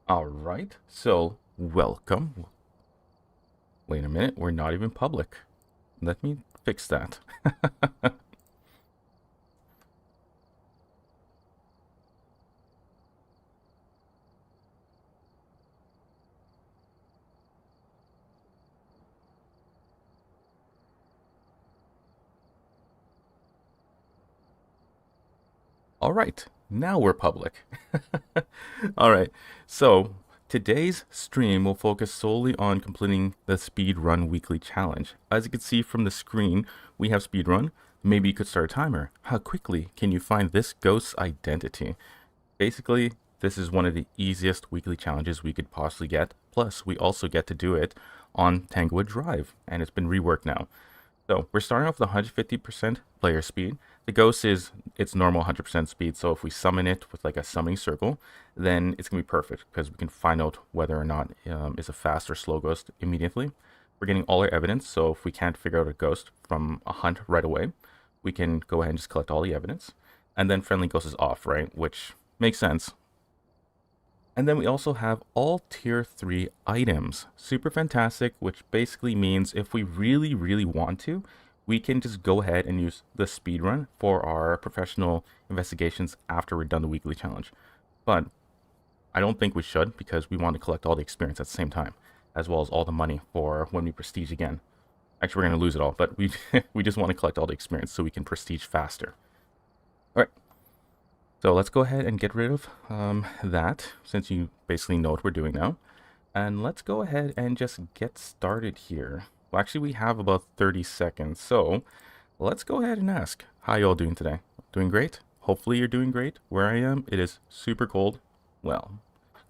All right, so welcome. Wait a minute, we're not even public. Let me fix that. All right, now we're public. All right, so today's stream will focus solely on completing the Speedrun weekly challenge. As you can see from the screen, we have Speedrun. Maybe you could start a timer. How quickly can you find this ghost's identity? Basically, this is one of the easiest weekly challenges we could possibly get. Plus, we also get to do it on Tanglewood Drive, and it's been reworked now. So we're starting off with 150% player speed. The ghost is its normal 100% speed, so if we summon it with like a summoning circle, then it's going to be perfect because we can find out whether or not it's a fast or slow ghost immediately. We're getting all our evidence, so if we can't figure out a ghost from a hunt right away, we can go ahead and just collect all the evidence. And then friendly ghost is off, right? Which makes sense. And then we also have all tier 3 items. Super fantastic, which basically means if we really want to, we can just go ahead and use the speedrun for our professional investigations after we're done the weekly challenge. But I don't think we should because we want to collect all the experience at the same time, as well as all the money for when we prestige again. Actually, we're going to lose it all, but we, we just want to collect all the experience so we can prestige faster. All right. So let's go ahead and get rid of that, since you basically know what we're doing now. And let's go ahead and just get started here. Well, actually, we have about 30 seconds. So let's go ahead and ask, how y'all doing today? Doing great? Hopefully you're doing great. Where I am, it is super cold. Well,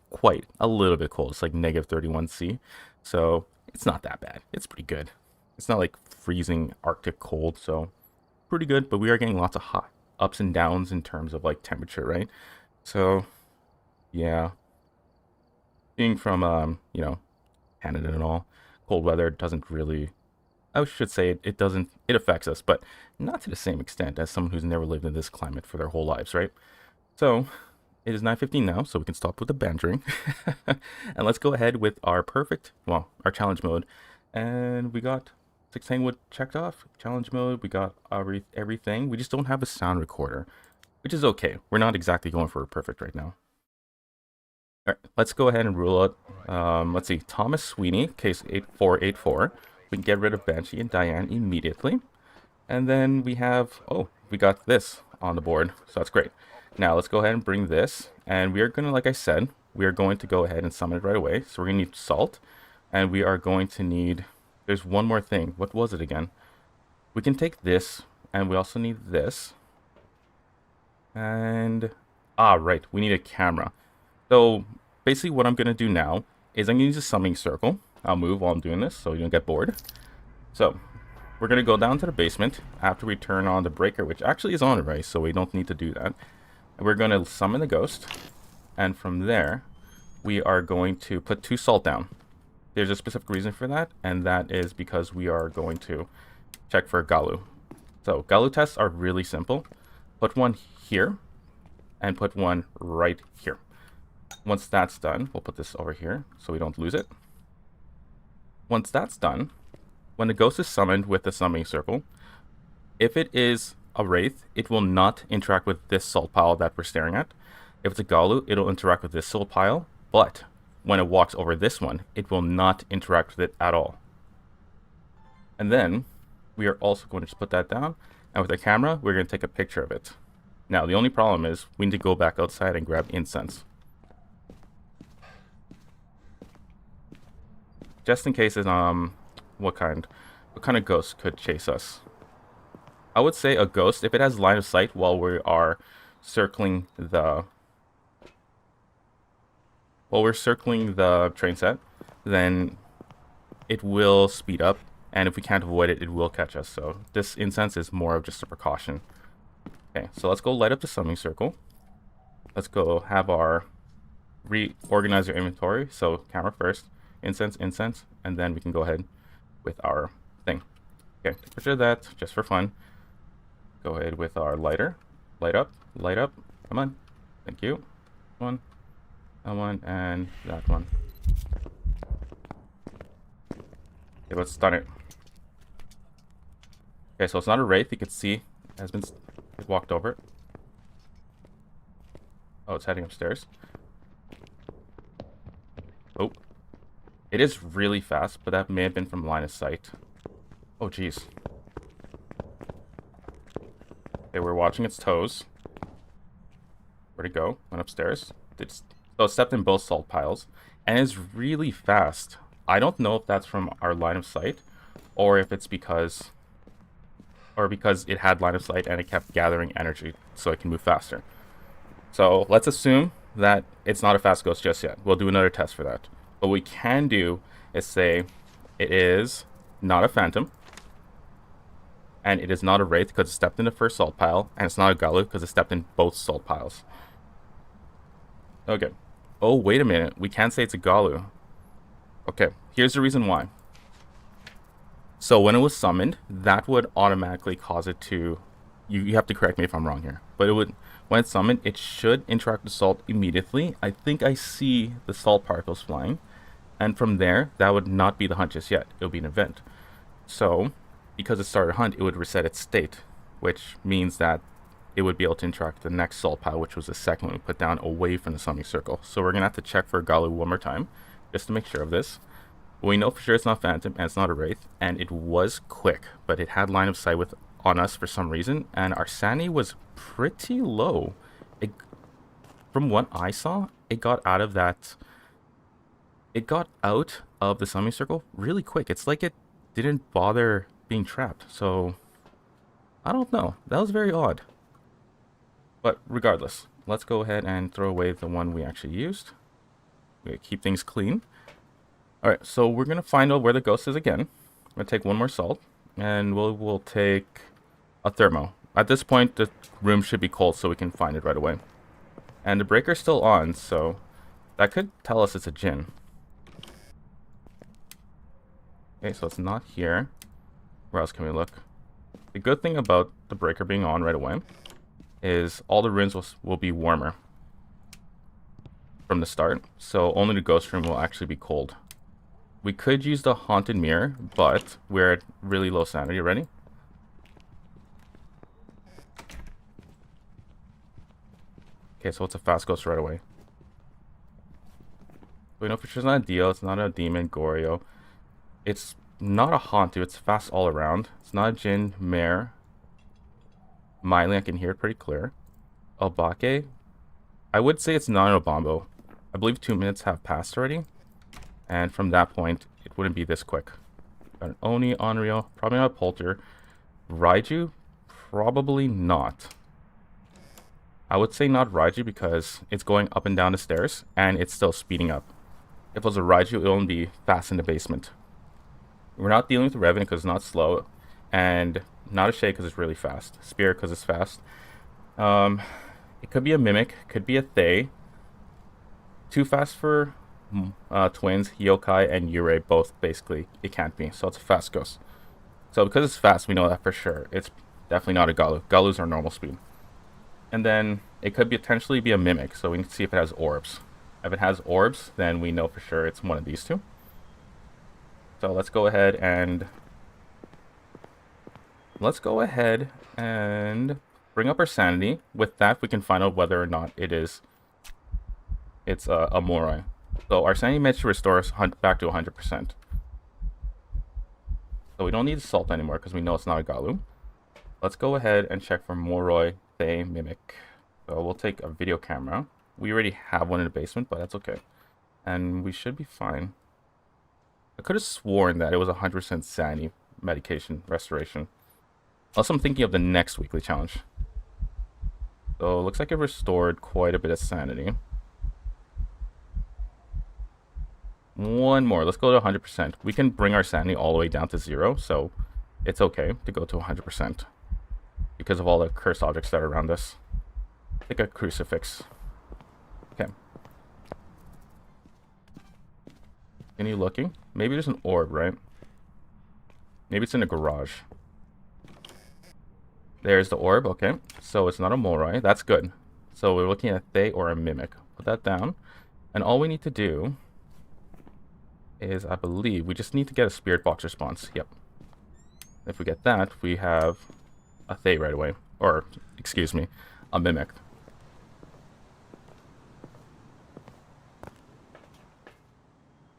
quite a little bit cold. It's like negative 31°C. So it's not that bad. It's pretty good. It's not like freezing Arctic cold, so pretty good. But we are getting lots of hot ups and downs in terms of like temperature, right? So yeah, being from Canada and all, cold weather doesn't really, I should say it doesn't, it affects us, but not to the same extent as someone who's never lived in this climate for their whole lives, right? So it is 9:15 now, so we can stop with the bantering. And let's go ahead with our our challenge mode. And we got 6 Tanglewood checked off. Challenge mode, we got everything. We just don't have a sound recorder, which is okay. We're not exactly going for a perfect right now. All right, let's go ahead and rule out, let's see, Thomas Sweeney, case 8484. We can get rid of Banshee and Diane immediately. And then we have, we got this on the board, so that's great. Now let's go ahead and bring this, and we are going to, like I said, we are going to go ahead and summon it right away. So we're going to need salt, and we are going to need, there's one more thing. What was it again? We can take this, and we also need this. And, right, we need a camera. So basically what I'm going to do now is I'm going to use a summoning circle. I'll move while I'm doing this so you don't get bored. So we're going to go down to the basement after we turn on the breaker, which actually is on already, so we don't need to do that. And we're going to summon the ghost, and from there, we are going to put 2 salt down. There's a specific reason for that, and that is because we are going to check for Galu. So Galu tests are really simple. Put one here, and put one right here. Once that's done, we'll put this over here so we don't lose it. Once that's done, when the ghost is summoned with the summoning circle, if it is a wraith, it will not interact with this salt pile that we're staring at. If it's a Galu, it'll interact with this salt pile, but when it walks over this one, it will not interact with it at all. And then we are also going to just put that down, and with the camera, we're going to take a picture of it. Now, the only problem is we need to go back outside and grab incense. Just in case it's, what kind of ghost could chase us? I would say a ghost, if it has line of sight while we are circling the train set, then it will speed up, and if we can't avoid it, it will catch us. So this incense is more of just a precaution. Okay, so let's go light up the summoning circle. Let's go have our reorganize our inventory. So camera first, incense, and then we can go ahead with our thing. Okay, take a picture of that just for fun. Go ahead with our lighter. Light up. Come on. Thank you. One. That one and that one. Okay, let's stun it. Okay, so it's not a wraith. You can see it has been walked over. Oh, it's heading upstairs. Oh. It is really fast, but that may have been from line of sight. Oh, jeez. Okay, we're watching its toes. Where'd it go? Went upstairs. So it stepped in both salt piles. And is really fast. I don't know if that's from our line of sight, or if it's because it had line of sight and it kept gathering energy so it can move faster. So let's assume that it's not a fast ghost just yet. We'll do another test for that. What we can do is say it is not a phantom, and it is not a wraith because it stepped in the first salt pile, and it's not a Galu because it stepped in both salt piles. Okay. Oh, wait a minute. We can't say it's a Galu. Okay, here's the reason why. So when it was summoned, that would automatically cause it to... You have to correct me if I'm wrong here. But it would, when it's summoned, it should interact with salt immediately. I think I see the salt particles flying. And from there, that would not be the hunt just yet. It would be an event. So, because it started a hunt, it would reset its state. Which means that it would be able to interact with the next salt pile, which was the second one we put down away from the summoning circle. So we're going to have to check for Galu one more time, just to make sure of this. We know for sure it's not Phantom, and it's not a Wraith, and it was quick, but it had line of sight on us for some reason, and our sanity was pretty low. From what I saw, it got out of that... It got out of the summoning circle really quick. It's like it didn't bother being trapped, so... I don't know. That was very odd. But regardless, let's go ahead and throw away the one we actually used. We keep things clean. Alright, so we're going to find out where the ghost is again. I'm going to take one more salt, and we'll take a thermo. At this point, the room should be cold, so we can find it right away. And the breaker's still on, so that could tell us it's a djinn. Okay, so it's not here. Where else can we look? The good thing about the breaker being on right away is all the rooms will be warmer from the start, so only the ghost room will actually be cold. We could use the haunted mirror, but we're at really low sanity. Ready? Okay, so it's a fast ghost right away. We know for sure it's not a Dio, it's not a demon, Goryo. It's not a Hantu, it's fast all around. It's not a Jinn, Mare. Miley, I can hear it pretty clear. Obake, I would say it's not an Obambo. I believe 2 minutes have passed already. And from that point, it wouldn't be this quick. Got an Oni, Onryo, probably not a Polter. Raiju, probably not. I would say not Raiju because it's going up and down the stairs, and it's still speeding up. If it was a Raiju, it would only be fast in the basement. We're not dealing with the Revenant because it's not slow, and not a Shay because it's really fast. Spirit because it's fast. It could be a Mimic, could be a Thay. Too fast for twins, Yokai and Yurei, both basically it can't be. So it's a fast ghost. So because it's fast, we know that for sure. It's definitely not a Galu. Galus are normal speed. And then it could potentially be a Mimic, so we need to see if it has orbs. If it has orbs, then we know for sure it's one of these two. So let's go ahead and bring up our sanity. With that, we can find out whether or not it's a Moroi. So our sanity meant to restore us back to 100%. So we don't need salt anymore because we know it's not a Galu. Let's go ahead and check for Moroi, Thay, Mimic. So we'll take a video camera. We already have one in the basement, but that's okay. And we should be fine. I could have sworn that it was 100% sanity medication restoration. Also, I'm thinking of the next weekly challenge. So it looks like it restored quite a bit of sanity. One more. Let's go to 100%. We can bring our sanity all the way down to 0, so it's okay to go to 100% because of all the cursed objects that are around us. Like a crucifix. Okay. Any looking? Maybe there's an orb, right? Maybe it's in a garage. There's the orb, okay. So it's not a Moroi. That's good. So we're looking at a Thay or a Mimic. Put that down. And all we need to do is, I believe, we just need to get a spirit box response. Yep. If we get that, we have a Thay right away. Or, excuse me, a Mimic.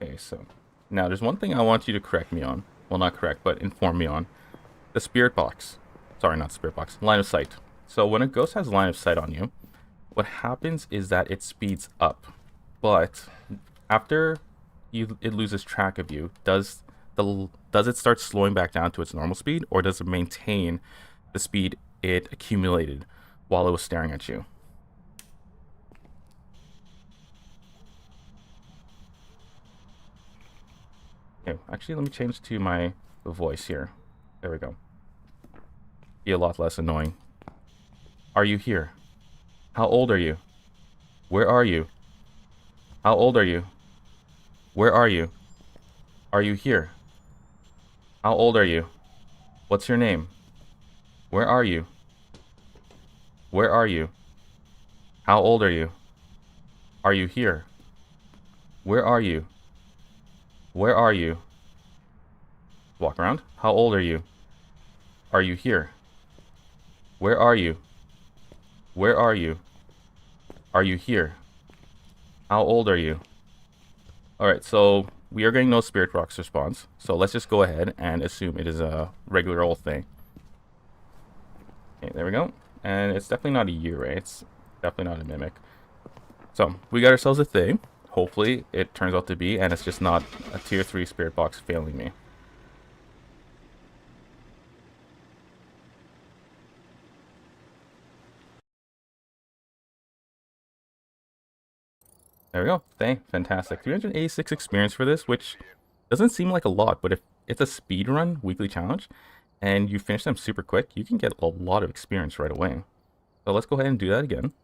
Okay, so now there's one thing I want you to correct me on. Well, not correct, but inform me on. The spirit box. Sorry, not spirit box. Line of sight. So when a ghost has line of sight on you, what happens is that it speeds up. But after it loses track of you, does it start slowing back down to its normal speed, or does it maintain the speed it accumulated while it was staring at you? Okay, actually, let me change to my voice here. There we go. Be a lot less annoying. Are you here? How old are you? Where are you? How old are you? Where are you? Are you here? How old are you? What's your name? Where are you? Where are you? How old are you? Are you here? Where are you? Where are you? Walk around. How old are you? Are you here? Where are you? Where are you? Are you here? How old are you? Alright, so we are getting no spirit box response. So let's just go ahead and assume it is a regular old thing. Okay, there we go. And it's definitely not a U, right? It's definitely not a Mimic. So we got ourselves a thing. Hopefully it turns out to be, and it's just not a tier 3 spirit box failing me. There we go. Fantastic. 386 experience for this, which doesn't seem like a lot, but if it's a speedrun weekly challenge and you finish them super quick, you can get a lot of experience right away. So let's go ahead and do that again.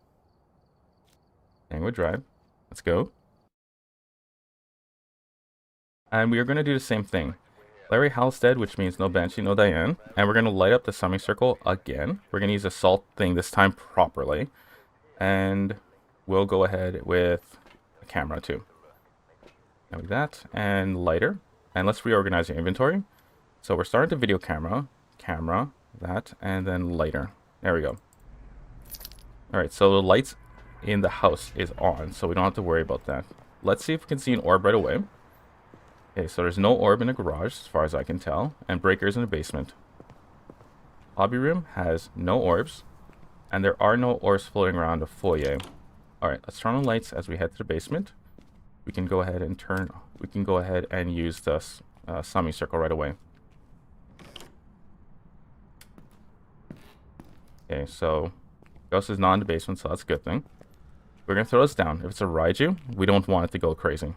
Tanglewood Drive. Let's go. And we are going to do the same thing. Larry Halstead, which means no Banshee, no Diane. And we're going to light up the summoning circle again. We're going to use a salt thing this time properly. And we'll go ahead with a camera too. Like that. And lighter. And let's reorganize your inventory. So we're starting to video camera, that, and then lighter. There we go. Alright, so the lights in the house is on, so we don't have to worry about that. Let's see if we can see an orb right away. Okay, so there's no orb in the garage, as far as I can tell, and breakers in the basement. Hobby room has no orbs, and there are no orbs floating around the foyer. Alright, let's turn on lights as we head to the basement. We can go ahead and use the summoning circle right away. Okay, so ghost is not in the basement, so that's a good thing. We're going to throw this down. If it's a Ridgeview, we don't want it to go crazy.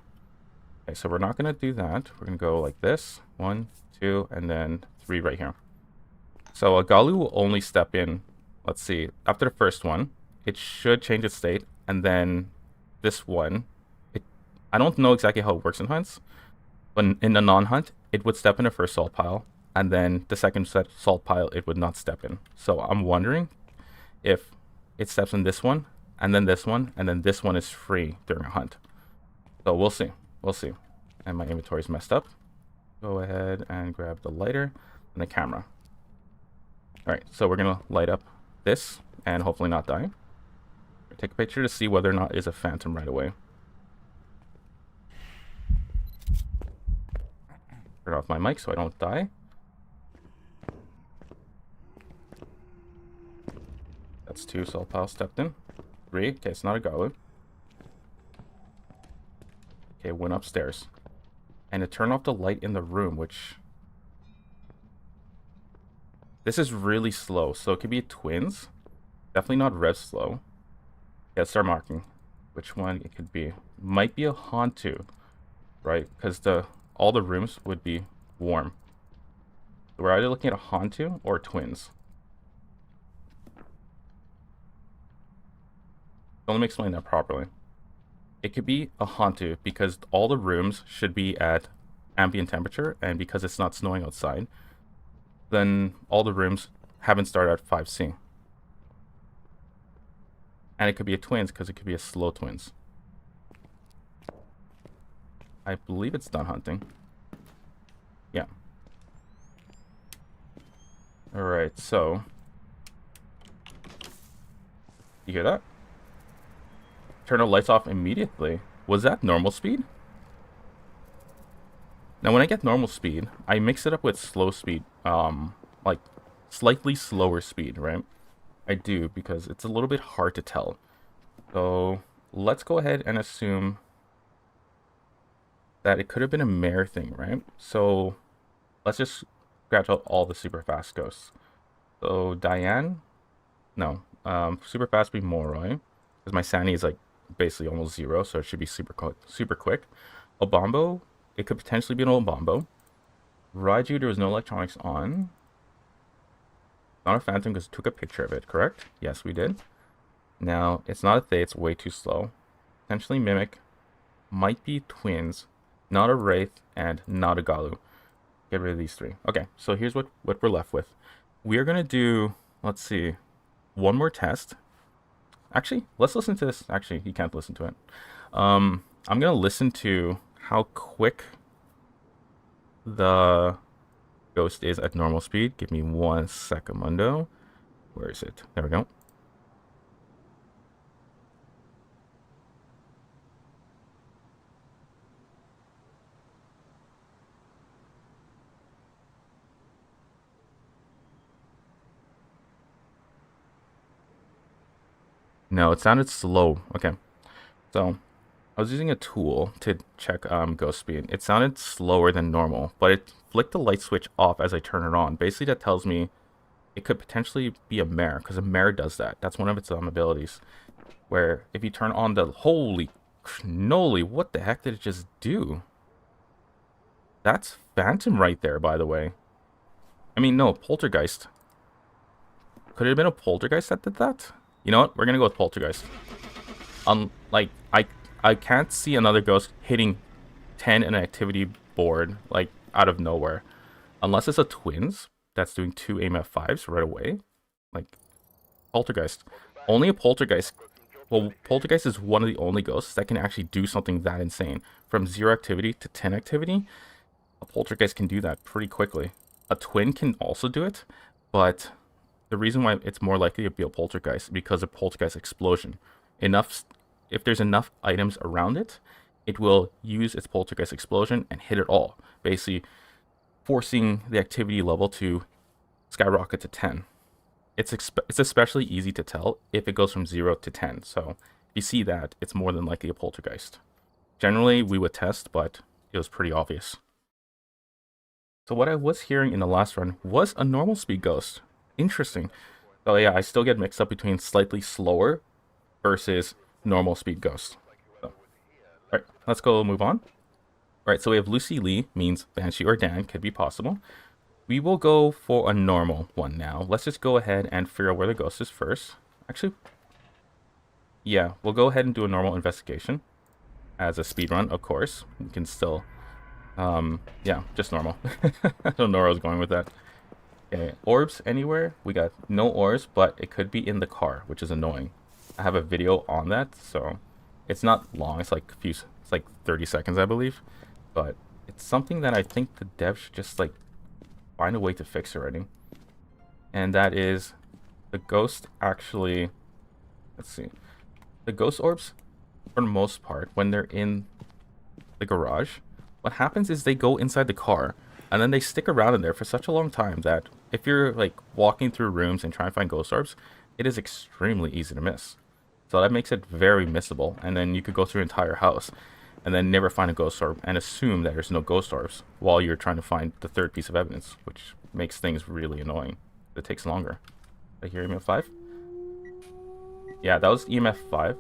Okay, so we're not going to do that. We're going to go like this. 1, 2, and then 3 right here. So a Galu will only step in, let's see, after the first one. It should change its state, and then this one, I don't know exactly how it works in hunts, but in the non-hunt, it would step in the first salt pile, and then the second salt pile, it would not step in. So I'm wondering if it steps in this one, and then this one, and then this one is free during a hunt. So we'll see. We'll see. And my inventory's messed up. Go ahead and grab the lighter and the camera. Alright, so we're going to light up this and hopefully not die. Take a picture to see whether or not it's a phantom right away. Turn off my mic so I don't die. That's 2 salt piles stepped in. 3. Okay, it's not a Galu. Okay, went upstairs. And to turn off the light in the room, which... This is really slow, so it could be twins. Definitely not rev slow. Okay, let's start marking which one it could be. Might be a Hantu, right? Because all the rooms would be warm. So we're either looking at a Hantu or twins. So let me explain that properly. It could be a Hantu because all the rooms should be at ambient temperature, and because it's not snowing outside, then all the rooms haven't started at 5C. And it could be a twins because it could be a slow twins. I believe it's done hunting. Yeah. Alright, so... You hear that? Turn the lights off immediately. Was that normal speed? Now when I get normal speed, I mix it up with slow speed. Like, slightly slower speed, right? I do, because it's a little bit hard to tell. So, let's go ahead and assume that it could have been a mare thing, right? So, let's just scratch out all the super fast ghosts. So, Diane? No. Super fast would be Moroi. Because my sanity is like basically almost 0, so it should be super quick. Obambo? It could potentially be an Obambo. Raiju, there was no electronics on. Not a phantom because we took a picture of it, correct? Yes, we did. Now, it's not a Thay, it's way too slow. Potentially Mimic. Might be twins. Not a Wraith, and not a Galu. Get rid of these 3. Okay, so here's what we're left with. We are going to do, let's see, one more test. Actually, let's listen to this. Actually, you can't listen to it. I'm going to listen to how quick the ghost is at normal speed. Give me 1 secondo. Where is it? There we go. No, it sounded slow. Okay. So, I was using a tool to check ghost speed. It sounded slower than normal, but it flicked the light switch off as I turn it on. Basically, that tells me it could potentially be a mare, because a mare does that. That's one of its abilities. Where if you turn on the... Holy cannoli, what the heck did it just do? That's Phantom right there, by the way. I mean, no, Poltergeist. Could it have been a Poltergeist that did that? You know what? We're gonna go with Poltergeist. Like, I can't see another ghost hitting 10 in an activity board, like, out of nowhere. Unless it's a twins that's doing 2 AMF5s right away. Like, Poltergeist. Only a Poltergeist. Well, Poltergeist is one of the only ghosts that can actually do something that insane. From 0 activity to 10 activity, a Poltergeist can do that pretty quickly. A twin can also do it, but the reason why it's more likely to be a Poltergeist is because of Poltergeist explosion. If there's enough items around it, it will use its Poltergeist explosion and hit it all, basically forcing the activity level to skyrocket to 10. It's especially easy to tell if it goes from 0 to 10, so if you see that, it's more than likely a Poltergeist. Generally, we would test, but it was pretty obvious. So what I was hearing in the last run was a normal speed ghost. Interesting. So yeah, I still get mixed up between slightly slower versus normal speed ghost. So, alright, let's go move on. Alright, so we have Lucy Lee, means Banshee or Dan, could be possible. We will go for a normal one now. Let's just go ahead and figure out where the ghost is first. Actually, yeah, we'll go ahead and do a normal investigation. As a speedrun, of course. We can still, yeah, just normal. I don't know where I was going with that. Okay, orbs anywhere? We got no orbs, but it could be in the car, which is annoying. I have a video on that, so it's not long. It's like it's like 30 seconds, I believe. But it's something that I think the devs should just like find a way to fix already. And that is the ghost actually, let's see. The ghost orbs, for the most part, when they're in the garage, what happens is they go inside the car and then they stick around in there for such a long time that if you're like walking through rooms and trying to find ghost orbs, it is extremely easy to miss. So that makes it very missable, and then you could go through an entire house and then never find a ghost orb and assume that there's no ghost orbs while you're trying to find the third piece of evidence, which makes things really annoying. It takes longer. I hear EMF 5? Yeah, that was EMF 5.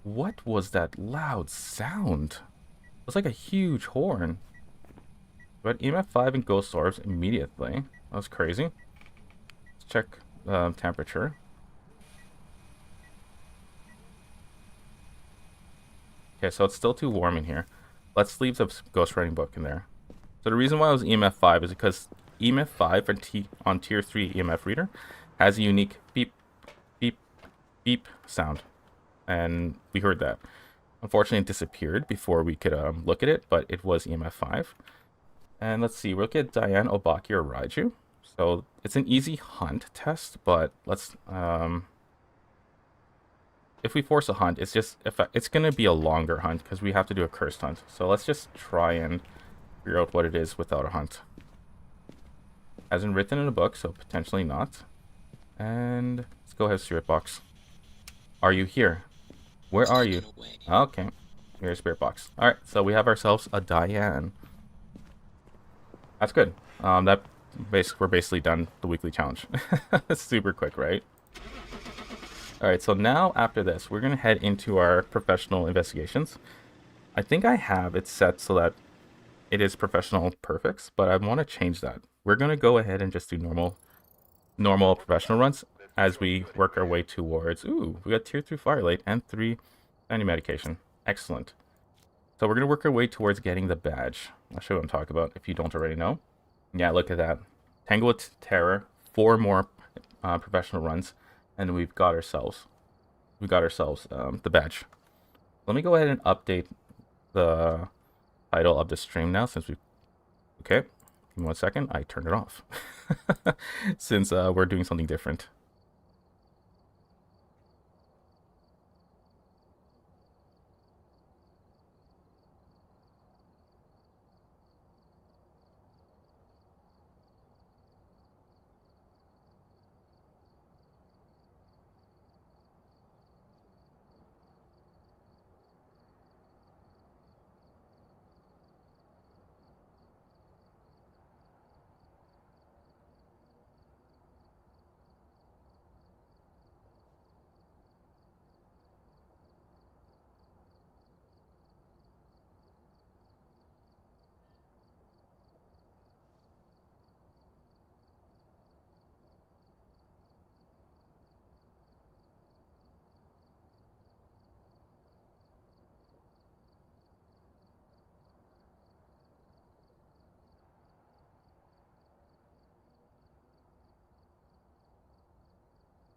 What was that loud sound? It was like a huge horn. But EMF 5 and ghost orbs immediately. That was crazy. Let's check temperature. Okay, so it's still too warm in here. Let's leave the ghost writing book in there. So the reason why it was EMF 5 is because EMF 5 on tier 3 EMF reader has a unique beep, beep, beep sound. And we heard that. Unfortunately, it disappeared before we could look at it, but it was EMF 5. And let's see, we'll look at Diane, Obaki, or Raiju. So it's an easy hunt test, but let's if we force a hunt, it's gonna be a longer hunt because we have to do a cursed hunt. So let's just try and figure out what it is without a hunt. Hasn't written in a book, so potentially not. And let's go ahead, Spirit Box. Are you here? Where are you? Okay, here's Spirit Box. All right, so we have ourselves a Diane. That's good. We're basically done the weekly challenge. It's super quick, right? All right, so now after this, we're gonna head into our professional investigations. I think I have it set so that it is professional perfects, but I want to change that. We're gonna go ahead and just do normal professional runs as we work our way towards. Ooh, we got tier 3 Firelight and 3 anti medication. Excellent. So we're gonna work our way towards getting the badge. I'll show you what I'm talking about if you don't already know. Yeah, look at that. Tanglewood Terror, 4 more professional runs, and we've got ourselves the badge. Let me go ahead and update the title of the stream now since we. Okay, give me 1 second. I turned it off since we're doing something different.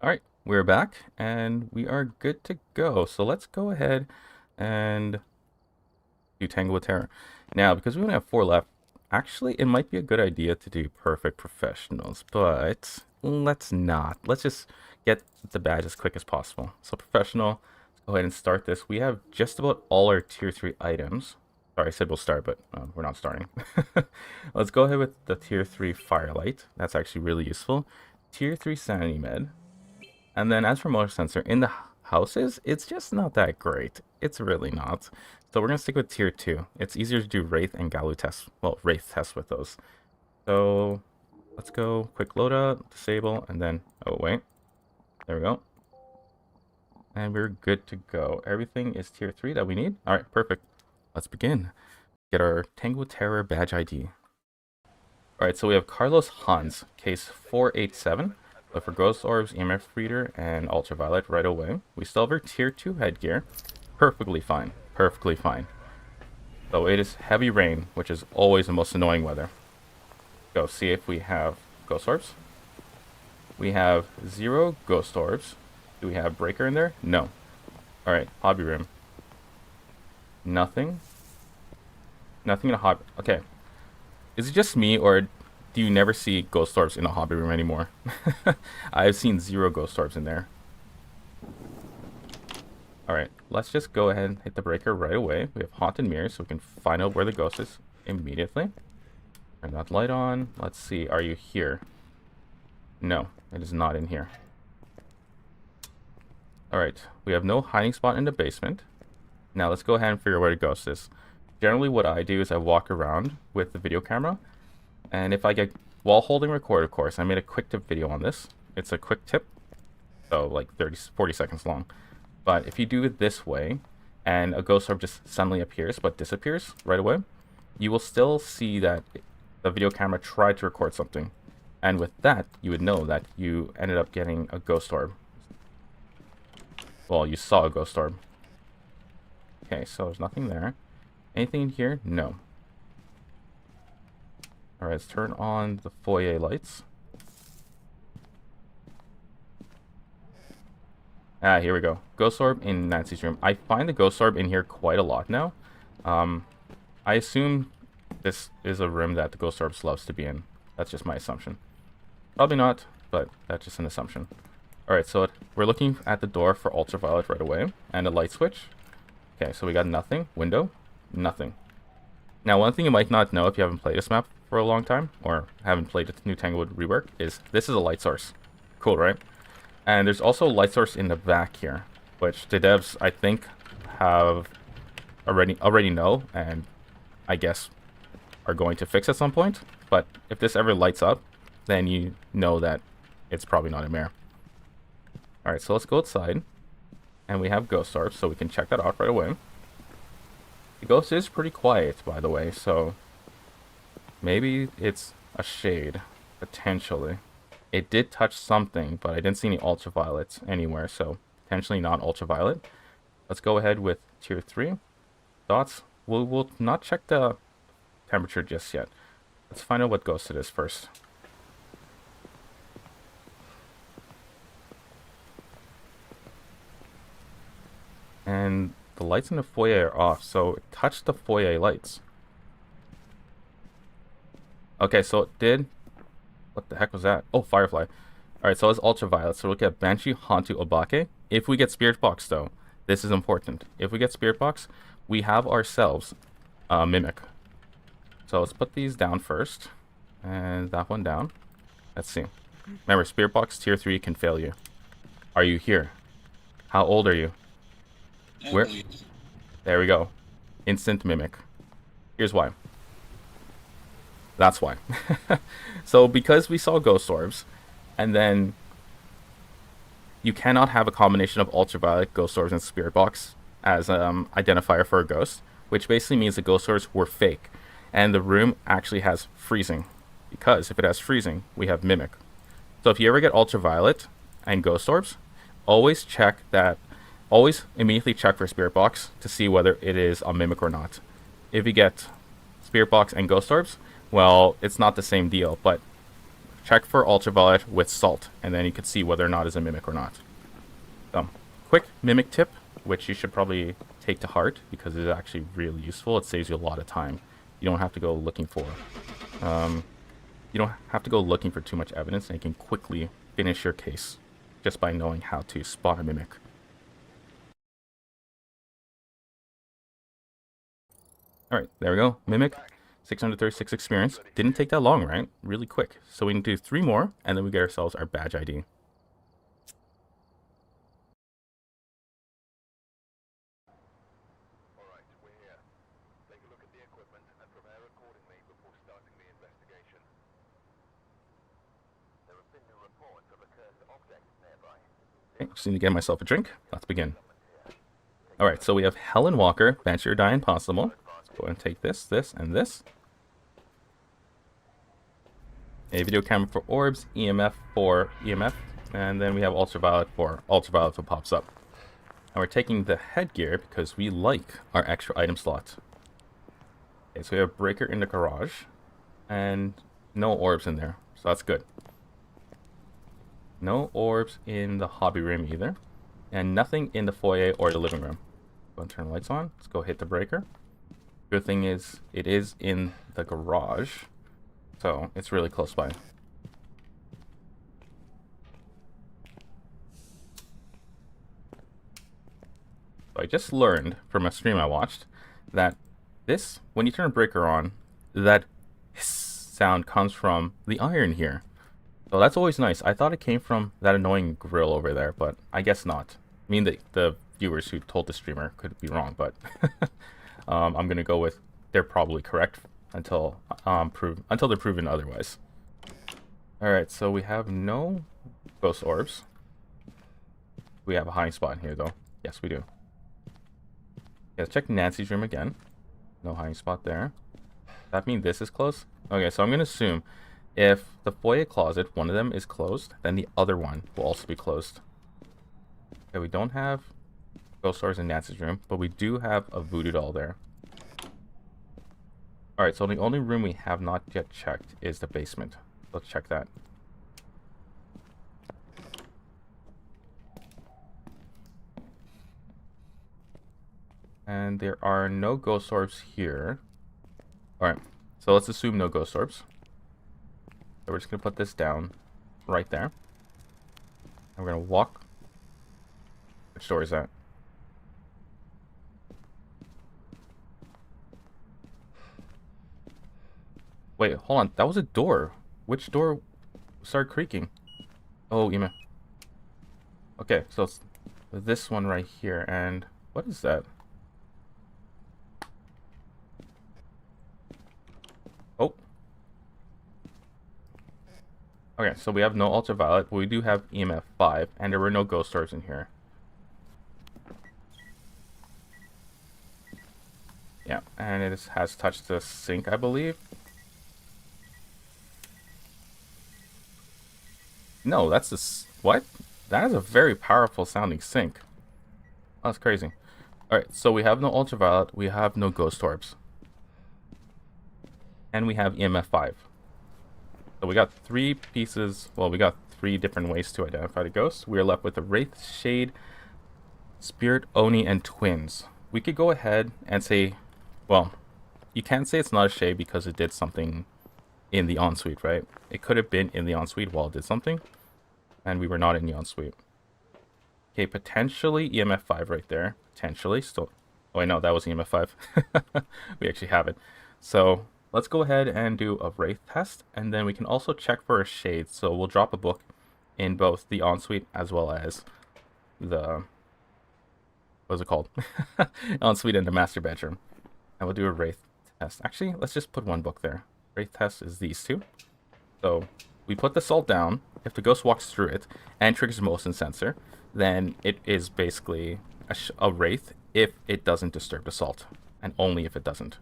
All right, we're back and we are good to go. So let's go ahead and do Tanglewood Terror. Now, because we only have 4 left, actually, it might be a good idea to do Perfect Professionals, but let's not. Let's just get the badge as quick as possible. So Professional, let's go ahead and start this. We have just about all our tier 3 items. Sorry, I said we'll start, but we're not starting. Let's go ahead with the tier 3 Firelight. That's actually really useful. Tier 3 Sanity Med. And then as for motor sensor, in the houses, it's just not that great. It's really not. So we're going to stick with tier 2. It's easier to do Wraith and Galu tests. Well, Wraith tests with those. So let's go quick load up, disable, and then, oh wait, there we go. And we're good to go. Everything is tier 3 that we need. All right, perfect. Let's begin. Get our Tango Terror badge ID. All right, so we have Carlos Hans, case 487. Look for Ghost Orbs, EMF Reader, and Ultraviolet right away. We still have our tier 2 headgear. Perfectly fine. Perfectly fine. So it is heavy rain, which is always the most annoying weather. Go see if we have Ghost Orbs. We have 0 Ghost Orbs. Do we have Breaker in there? No. Alright, Hobby Room. Nothing. Nothing in a hobby. Okay. Is it just me, or do you never see Ghost Orbs in a hobby room anymore? I've seen 0 Ghost Orbs in there. Alright, let's just go ahead and hit the breaker right away. We have Haunted Mirror, so we can find out where the ghost is immediately. Turn that light on. Let's see, are you here? No, it is not in here. Alright, we have no hiding spot in the basement. Now let's go ahead and figure out where the ghost is. Generally what I do is I walk around with the video camera. And if I get, while holding record, of course, I made a quick tip video on this. It's a quick tip, so like 40 seconds long. But if you do it this way, and a ghost orb just suddenly appears but disappears right away, you will still see that the video camera tried to record something. And with that, you would know that you ended up getting a ghost orb. Well, you saw a ghost orb. Okay, so there's nothing there. Anything in here? No. Alright, let's turn on the foyer lights. Ah, here we go. Ghost orb in Nancy's room. I find the ghost orb in here quite a lot now. I assume this is a room that the ghost orbs loves to be in. That's just my assumption. Probably not, but that's just an assumption. Alright, so we're looking at the door for ultraviolet right away. And a light switch. Okay, so we got nothing. Window. Nothing. Now, one thing you might not know if you haven't played this map for a long time, or haven't played the new Tanglewood rework, is this is a light source. Cool, right? And there's also a light source in the back here, which the devs, I think, have already know, and I guess are going to fix at some point. But if this ever lights up, then you know that it's probably not a mirror. Alright, so let's go outside. And we have ghost orbs, so we can check that out right away. The ghost is pretty quiet, by the way, so maybe it's a shade, potentially. It did touch something, but I didn't see any ultraviolets anywhere, so potentially not ultraviolet. Let's go ahead with tier 3. Dots. We'll not check the temperature just yet. Let's find out what ghost it is first. And the lights in the foyer are off, so it touched the foyer lights. Okay, so it did. What the heck was that? Oh, Firefly. Alright, so it's ultraviolet. So look at Banshee, Hantu, Obake. If we get Spirit Box, though, this is important. If we get Spirit Box, we have ourselves a Mimic. So let's put these down first. And that one down. Let's see. Remember, Spirit Box tier 3 can fail you. Are you here? How old are you? Where? There we go. Instant Mimic. Here's why. That's why. So because we saw ghost orbs, and then you cannot have a combination of ultraviolet, ghost orbs, and spirit box as identifier for a ghost, which basically means the ghost orbs were fake, and the room actually has freezing, because if it has freezing, we have mimic. So if you ever get ultraviolet and ghost orbs, always immediately check for spirit box to see whether it is a mimic or not. If you get spirit box and ghost orbs, well, it's not the same deal, but check for ultraviolet with salt, and then you can see whether or not it's a mimic or not. So, quick mimic tip, which you should probably take to heart, because it's actually really useful. It saves you a lot of time. You don't have to go looking for too much evidence, and you can quickly finish your case just by knowing how to spot a mimic. Alright, there we go. Mimic, 636 experience. Didn't take that long, right? Really quick. So we can do 3 more, and then we get ourselves our badge ID. Alright, we're here. Take a look at the equipment and prepare accordingly before starting the investigation. There have been no reports of a cursed object nearby. Okay, just need to get myself a drink. Let's begin. Alright, so we have Helen Walker, Banshee or Die Impossible. Let's go and take this, this, and this. A video camera for orbs, EMF for EMF, and then we have ultraviolet for ultraviolet that pops up. And we're taking the headgear because we like our extra item slot. Okay, so we have a breaker in the garage, and no orbs in there, so that's good. No orbs in the hobby room either, and nothing in the foyer or the living room. Go and turn the lights on. Let's go hit the breaker. Good thing is, it is in the garage, so it's really close by. So I just learned from a stream I watched that this, when you turn a breaker on, that hiss sound comes from the iron here. So that's always nice. I thought it came from that annoying grill over there, but I guess not. I mean, the viewers who told the streamer could be wrong, but I'm gonna go with they're probably correct until they're proven otherwise. Alright, so we have no ghost orbs. We have a hiding spot in here though. Yes, we do. Yeah, let's check Nancy's room again. No hiding spot there. Does that mean this is closed? Okay, so I'm gonna assume if the foyer closet, one of them is closed, then the other one will also be closed. Okay, we don't have ghost orbs in Nancy's room, but we do have a voodoo doll there. Alright, so the only room we have not yet checked is the basement. Let's check that. And there are no ghost orbs here. Alright, so let's assume no ghost orbs. So we're just going to put this down right there. And we're going to walk. Which door is that? Wait, hold on. That was a door. Which door started creaking? Oh, email. Okay, so it's this one right here. And what is that? Oh. Okay, so we have no ultraviolet, but we do have EMF 5, and there were no ghost orbs in here. Yeah, and it has touched the sink, I believe. No, that's a... What? That is a very powerful sounding sink. Oh, that's crazy. Alright, so we have no ultraviolet, we have no ghost orbs. And we have EMF 5. So we got 3 pieces, well, we got 3 different ways to identify the ghosts. We are left with a Wraith, Shade, Spirit, Oni, and Twins. We could go ahead and say, well, you can't say it's not a Shade because it did something in the ensuite, right? It could have been in the ensuite while it did something, and we were not in the ensuite. Okay, potentially EMF 5 right there. Potentially, still... Oh, wait, no, that was EMF 5. We actually have it. So... let's go ahead and do a Wraith test, and then we can also check for a Shade. So we'll drop a book in both the ensuite as well as the... what's it called? Ensuite and the master bedroom. And we'll do a Wraith test. Actually, let's just put one book there. Wraith test is these 2. So we put the salt down. If the ghost walks through it and triggers the motion sensor, then it is basically a Wraith if it doesn't disturb the salt. And only if it doesn't.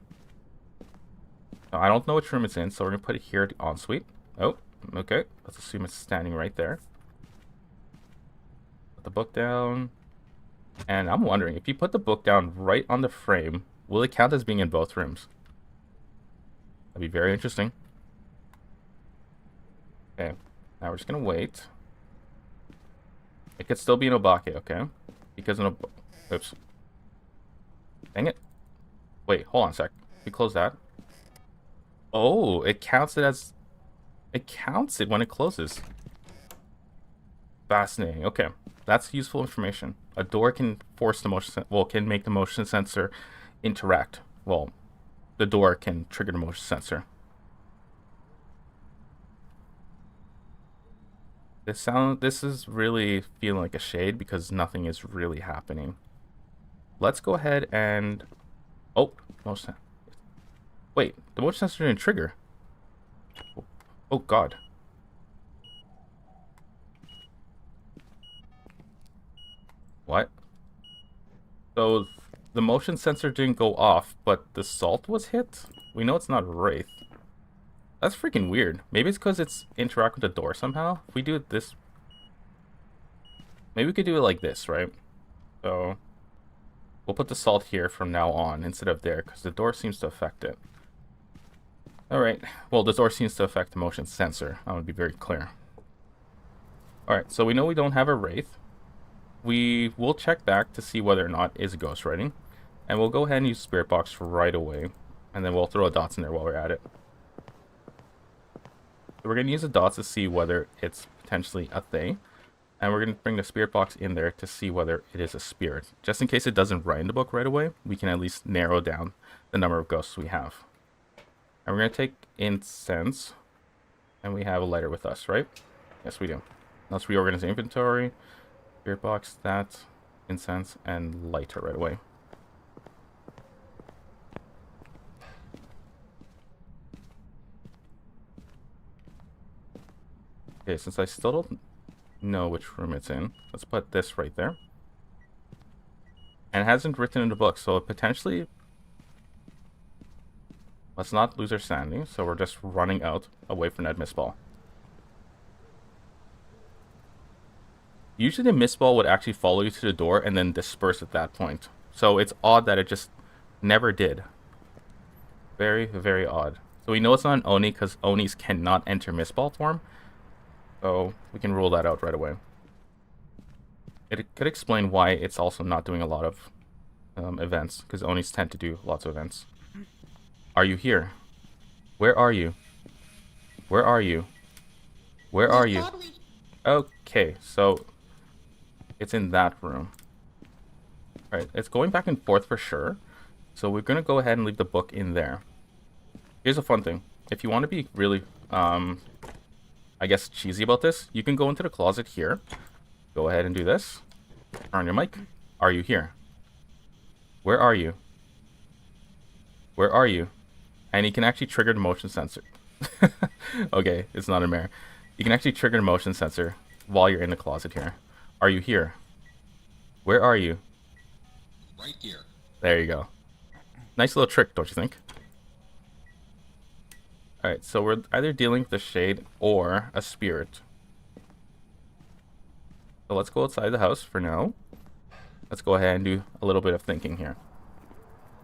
I don't know which room it's in, so we're going to put it here at the ensuite. Oh, okay. Let's assume it's standing right there. Put the book down. And I'm wondering, if you put the book down right on the frame, will it count as being in both rooms? That'd be very interesting. Okay, now we're just going to wait. It could still be an Obake, okay? Because an oops. Dang it. Wait, hold on a sec. We close that. Oh, it counts it as... it counts it when it closes. Fascinating. Okay, that's useful information. A door can force the motion... well, can make the motion sensor interact. Well, the door can trigger the motion sensor. This is really feeling like a Shade because nothing is really happening. Let's go ahead and... oh, motion... wait, the motion sensor didn't trigger. Oh god. What? So the motion sensor didn't go off, but the salt was hit? We know it's not Wraith. That's freaking weird. Maybe it's because it's interact with the door somehow. If we do it this... maybe we could do it like this, right? So we'll put the salt here from now on instead of there, because the door seems to affect it. Alright, well, the door seems to affect the motion sensor. I want to be very clear. Alright, so we know we don't have a Wraith. We will check back to see whether or not it is ghost writing. And we'll go ahead and use Spirit Box right away. And then we'll throw a dots in there while we're at it. So we're going to use the dots to see whether it's potentially a thing. And we're going to bring the Spirit Box in there to see whether it is a spirit. Just in case it doesn't write in the book right away, we can at least narrow down the number of ghosts we have. And we're going to take incense, and we have a lighter with us, right? Yes, we do. Let's reorganize the inventory. Spirit Box, that, incense, and lighter right away. Okay, since I still don't know which room it's in, let's put this right there. And it hasn't written in the book, so potentially... let's not lose our sanity, so we're just running out away from that mist ball. Usually the mist ball would actually follow you to the door and then disperse at that point. So it's odd that it just never did. Very, very odd. So we know it's not an Oni because Onis cannot enter mist ball form. So we can rule that out right away. It could explain why it's also not doing a lot of events, because Onis tend to do lots of events. Are you here? Where are you? Where are you? Where are you? Okay, so it's in that room. Alright, it's going back and forth for sure. So we're going to go ahead and leave the book in there. Here's a fun thing. If you want to be really, I guess, cheesy about this, you can go into the closet here. Go ahead and do this. Turn on your mic. Are you here? Where are you? Where are you? And you can actually trigger the motion sensor. Okay, it's not a mirror. You can actually trigger the motion sensor while you're in the closet here. Are you here? Where are you? Right here. There you go. Nice little trick, don't you think? Alright, so we're either dealing with a shade or a spirit. So let's go outside the house for now. Let's go ahead and do a little bit of thinking here.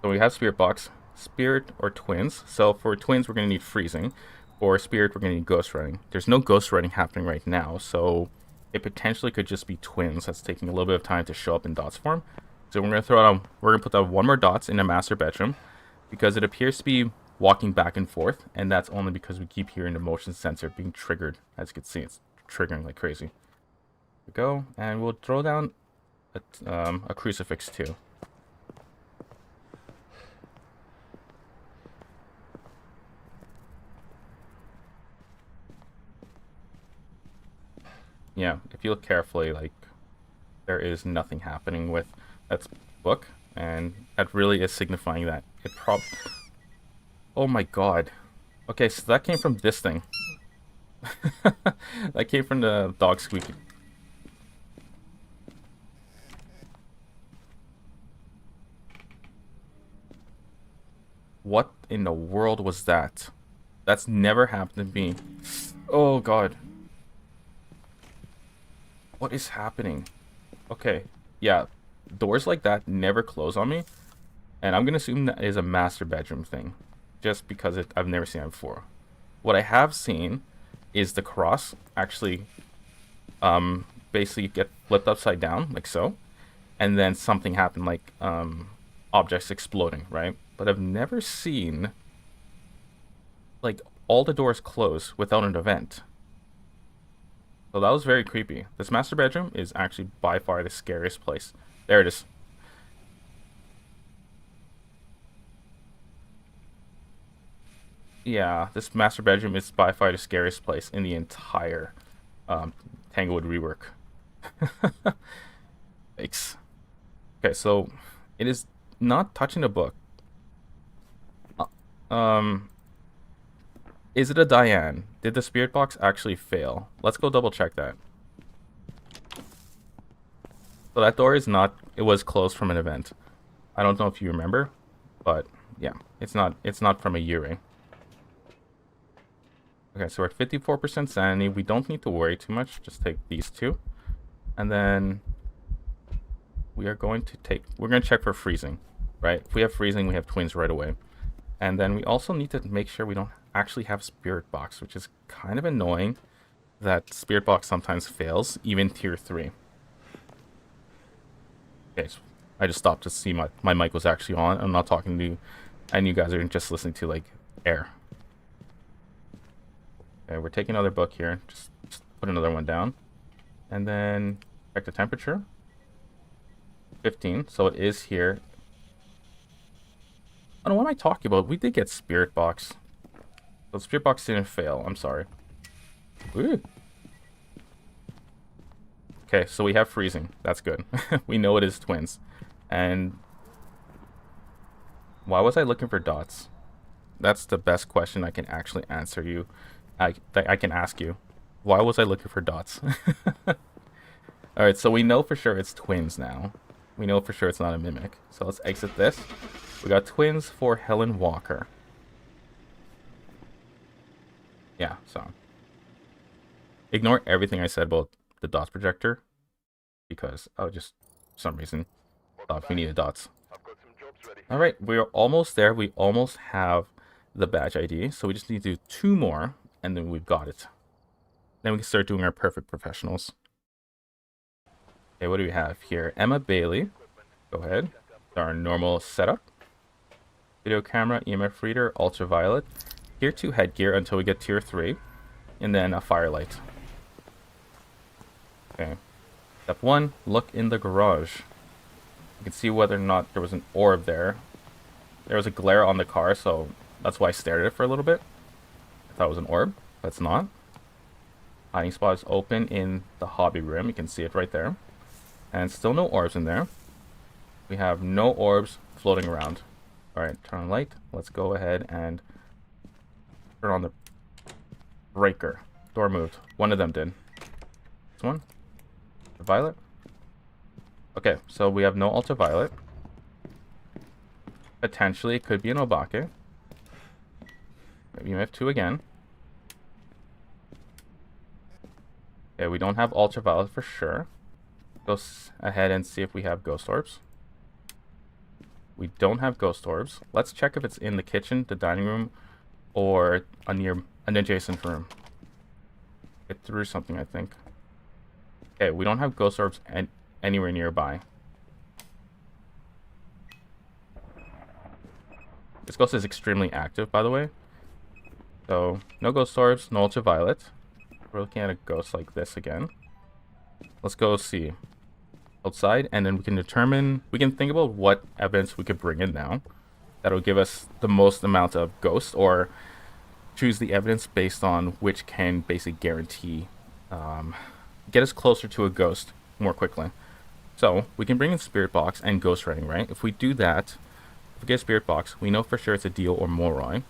So we have spirit box, spirit or twins. So for twins, we're going to need freezing. For spirit, we're going to need ghost writing. There's no ghost writing happening right now, so it potentially could just be twins. That's taking a little bit of time to show up in dots form. So we're going to throw out, we're going to put down one more dots in the master bedroom because it appears to be walking back and forth, and that's only because we keep hearing the motion sensor being triggered. As you can see, it's triggering like crazy. There we go, and we'll throw down a crucifix too. Yeah, if you look carefully, like, there is nothing happening with that book, and that really is signifying that it Oh my god. Okay, so that came from this thing. That came from the dog squeaking. What in the world was that? That's never happened to me. Oh god. What is happening? Okay, yeah, doors like that never close on me, and I'm gonna assume that is a master bedroom thing, just because I've never seen it before. What I have seen is the cross actually basically get flipped upside down, like so, and then something happen, like objects exploding, right? But I've never seen like all the doors close without an event. So that was very creepy. This master bedroom is actually by far the scariest place. There it is. Yeah, this master bedroom is by far the scariest place in the entire Tanglewood rework. Thanks. Okay, so it is not touching the book. Is it a Diane? Did the spirit box actually fail? Let's go double check that. So that door is not, it was closed from an event. I don't know if you remember, but yeah, it's not from a Yuri. Okay, so we're at 54% sanity. We don't need to worry too much. Just take these two. And then we are going to we're going to check for freezing, right? If we have freezing, we have twins right away. And then we also need to make sure we don't actually have spirit box, which is kind of annoying that spirit box sometimes fails, even tier 3. Okay, so I just stopped to see my mic was actually on. I'm not talking to you, and you guys are just listening to like air. Okay, we're taking another book here. Just put another one down. And then check the temperature. 15, so it is here. I don't know what am I talking about. We did get spirit box. So spirit box didn't fail. I'm sorry. Ooh. Okay, so we have freezing. That's good. We know it is twins. And why was I looking for dots? That's the best question I can actually answer you. I can ask you. Why was I looking for dots? Alright, so we know for sure it's twins now. We know for sure it's not a mimic. So let's exit this. We got twins for Helen Walker. Yeah, so ignore everything I said about the dots projector because just for some reason thought we needed dots. Alright, we're almost there. We almost have the badge ID, so we just need to do 2 more and then we've got it. Then we can start doing our perfect professionals. Okay, what do we have here? Emma Bailey. Go ahead. our normal setup. Video camera, EMF reader, ultraviolet. Tier 2 headgear until we get tier 3. And then a firelight. Okay. Step 1, look in the garage. You can see whether or not there was an orb there. There was a glare on the car, so that's why I stared at it for a little bit. I thought it was an orb, but it's not. Hiding spot is open in the hobby room. You can see it right there. And still no orbs in there. We have no orbs floating around. Alright, turn on light. Let's go ahead and turn on the breaker. Door moved. One of them did. This one? The violet? Okay, so we have no ultraviolet. Potentially, it could be an obake. Maybe you have 2 again. Okay, we don't have ultraviolet for sure. Go ahead and see if we have ghost orbs. We don't have ghost orbs. Let's check if it's in the kitchen, the dining room, or an adjacent room. It threw something, I think. Okay, we don't have ghost orbs anywhere nearby. This ghost is extremely active, by the way. So, no ghost orbs, no ultraviolet. We're looking at a ghost like this again. Let's go see outside, and then we can think about what evidence we could bring in now that'll give us the most amount of ghosts, or choose the evidence based on which can basically guarantee get us closer to a ghost more quickly. So we can bring in spirit box and ghost writing, right? If we do that, if we get a spirit box, we know for sure it's a deal or moroi.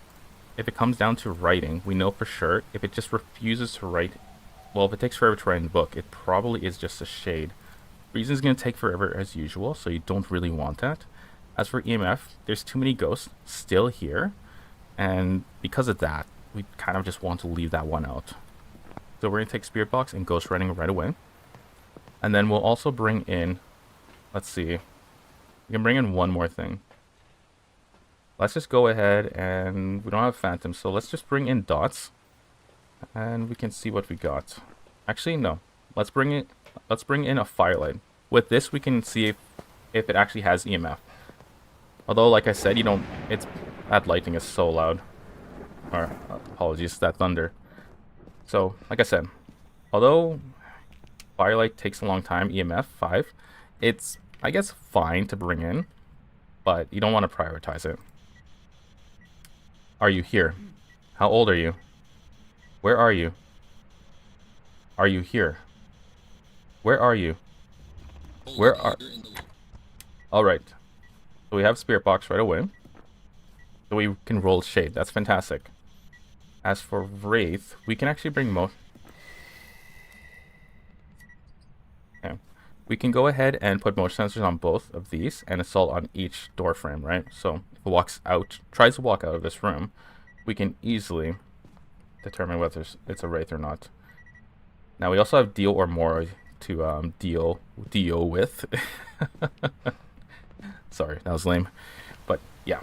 If it comes down to writing, we know for sure if it just refuses to write, well, if it takes forever to write in the book, it probably is just a shade. Reason is going to take forever as usual, so you don't really want that. As for EMF, there's too many ghosts still here, and because of that, we kind of just want to leave that one out. So we're going to take spirit box and ghost writing right away. And then we'll also bring in, let's see, we can bring in one more thing. Let's just go ahead, and we don't have phantom, so let's just bring in dots, and we can see what we got. Actually, no. Let's bring in a firelight. With this, we can see if it actually has EMF. Although, like I said, that lighting is so loud. Or, apologies, that thunder. So, like I said, although firelight takes a long time, EMF 5, it's, I guess, fine to bring in, but you don't want to prioritize it. Are you here? How old are you? Where are you? Are you here? Where are you? Where are... Alright. So we have spirit box right away. So we can roll shade. That's fantastic. As for wraith, we can actually bring okay. We can go ahead and put motion sensors on both of these and assault on each door frame, right? So if it tries to walk out of this room, we can easily determine whether it's a wraith or not. Now we also have deal or more to deal with. Sorry, that was lame. But yeah,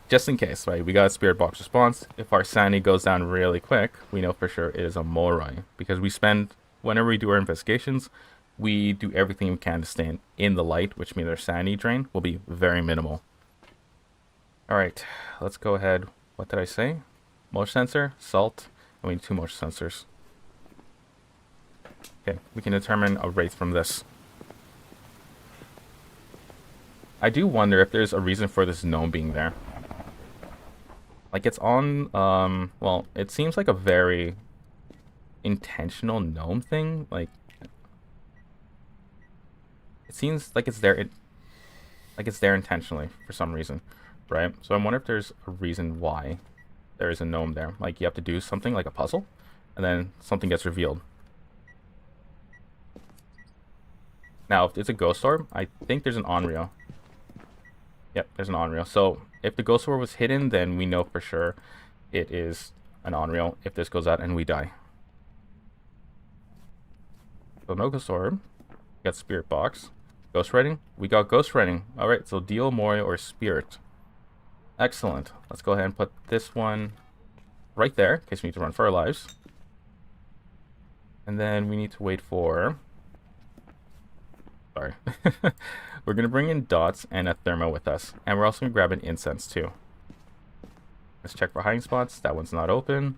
just in case, right? We got a spirit box response. If our sanity goes down really quick, we know for sure it is a moroi, because whenever we do our investigations, we do everything we can to stay in the light, which means our sanity drain will be very minimal. Alright, let's go ahead. What did I say? Motion sensor, salt, and we need 2 motion sensors. Okay, we can determine a wraith from this. I do wonder if there's a reason for this gnome being there. Like, it's on, well, it seems like a very intentional gnome thing. Like, it seems like it's there, intentionally for some reason, right? So I wonder if there's a reason why there is a gnome there. Like, you have to do something like a puzzle, and then something gets revealed. Now, if it's a ghost orb, I think there's an onryo. Yep, there's an onryo. So if the ghost orb was hidden, then we know for sure it is an onryo if this goes out and we die. So no ghost orb. We got spirit box. Ghost writing. We got ghost writing. Alright, so deal, mori, or spirit. Excellent. Let's go ahead and put this one right there in case we need to run for our lives. And then we need to wait for... Sorry. We're going to bring in dots and a thermo with us. And we're also going to grab an incense too. Let's check for hiding spots. That one's not open.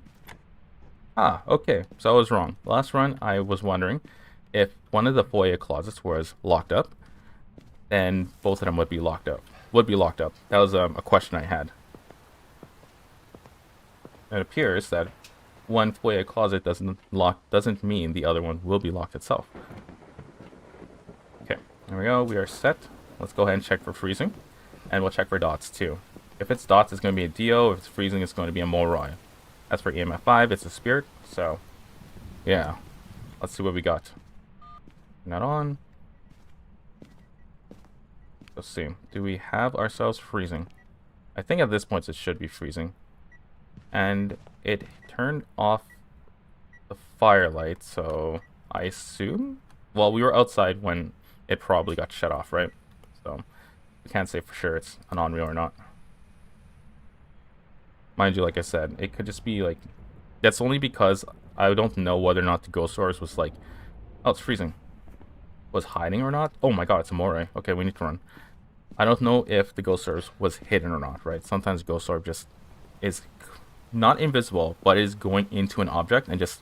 Ah, okay. So I was wrong. Last run, I was wondering if one of the foyer closets was locked up, then both of them would be locked up. That was a question I had. It appears that one foyer closet doesn't mean the other one will be locked itself. Okay, there we go. We are set. Let's go ahead and check for freezing, and we'll check for dots too. If it's dots, it's going to be a Dio. If it's freezing, it's going to be a Moroi. As for EMF 5, it's a spirit. So, yeah. Let's see what we got. Not on. Let's see. Do we have ourselves freezing? I think at this point it should be freezing. And it turned off the firelight, so I assume... Well, we were outside when it probably got shut off, right? So, we can't say for sure it's an on-wheel or not. Mind you, like I said, it could just be like... That's only because I don't know whether or not the ghost source was like... Oh, it's freezing. Was hiding or not? Oh my god, it's a Moray. Okay, we need to run. I don't know if the ghost orb was hidden or not, right? Sometimes ghost orb just is not invisible, but is going into an object and just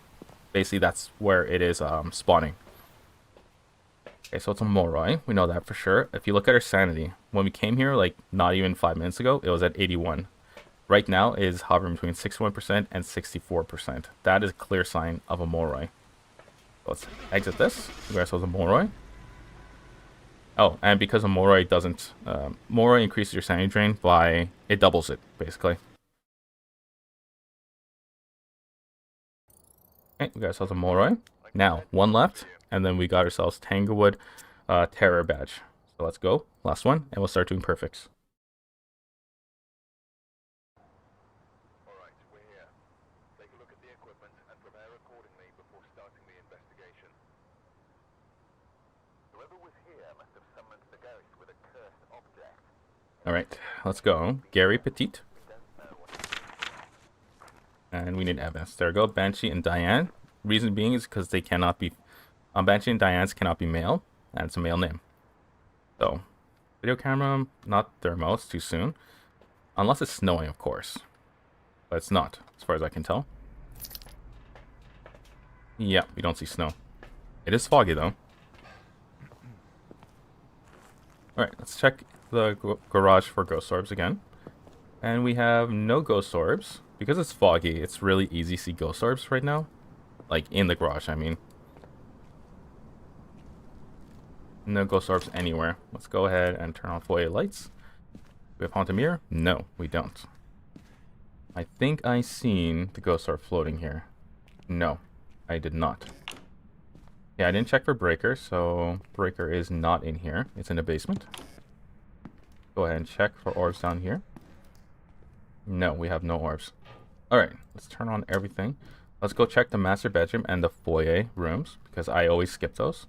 basically that's where it is spawning. Okay, so it's a Moray. We know that for sure. If you look at our sanity, when we came here, like not even 5 minutes ago, it was at 81. Right now it is hovering between 61% and 64%. That is a clear sign of a Moray. Let's exit this. We got ourselves a Moray. Oh, and because a Moray doesn't... Moray increases your sanity drain by... It doubles it, basically. Okay, we got ourselves a Moray. Now, one left, and then we got ourselves Tanglewood Terror Badge. So let's go. Last one, and we'll start doing perfects. Alright, we're here. Take a look at the equipment and prepare accordingly before starting the investigation. Whoever was here must have summoned the ghost with a cursed object. Alright, let's go. Gary Petit. And we need evidence. There we go. Banshee and Diane. Reason being is because they cannot be... Banshee and Diane's cannot be male. And it's a male name. So, video camera, not thermo. It's too soon. Unless it's snowing, of course. But it's not, as far as I can tell. Yeah, we don't see snow. It is foggy, though. Alright, let's check the garage for ghost orbs again. And we have no ghost orbs. Because it's foggy, it's really easy to see ghost orbs right now. Like, in the garage, I mean. No ghost orbs anywhere. Let's go ahead and turn on foyer lights. Do we have haunted mirror? No, we don't. I think I seen the ghost orb floating here. No, I did not. Yeah, I didn't check for breaker, so breaker is not in here. It's in the basement. Go ahead and check for orbs down here. No, we have no orbs. Alright, let's turn on everything. Let's go check the master bedroom and the foyer rooms, because I always skip those.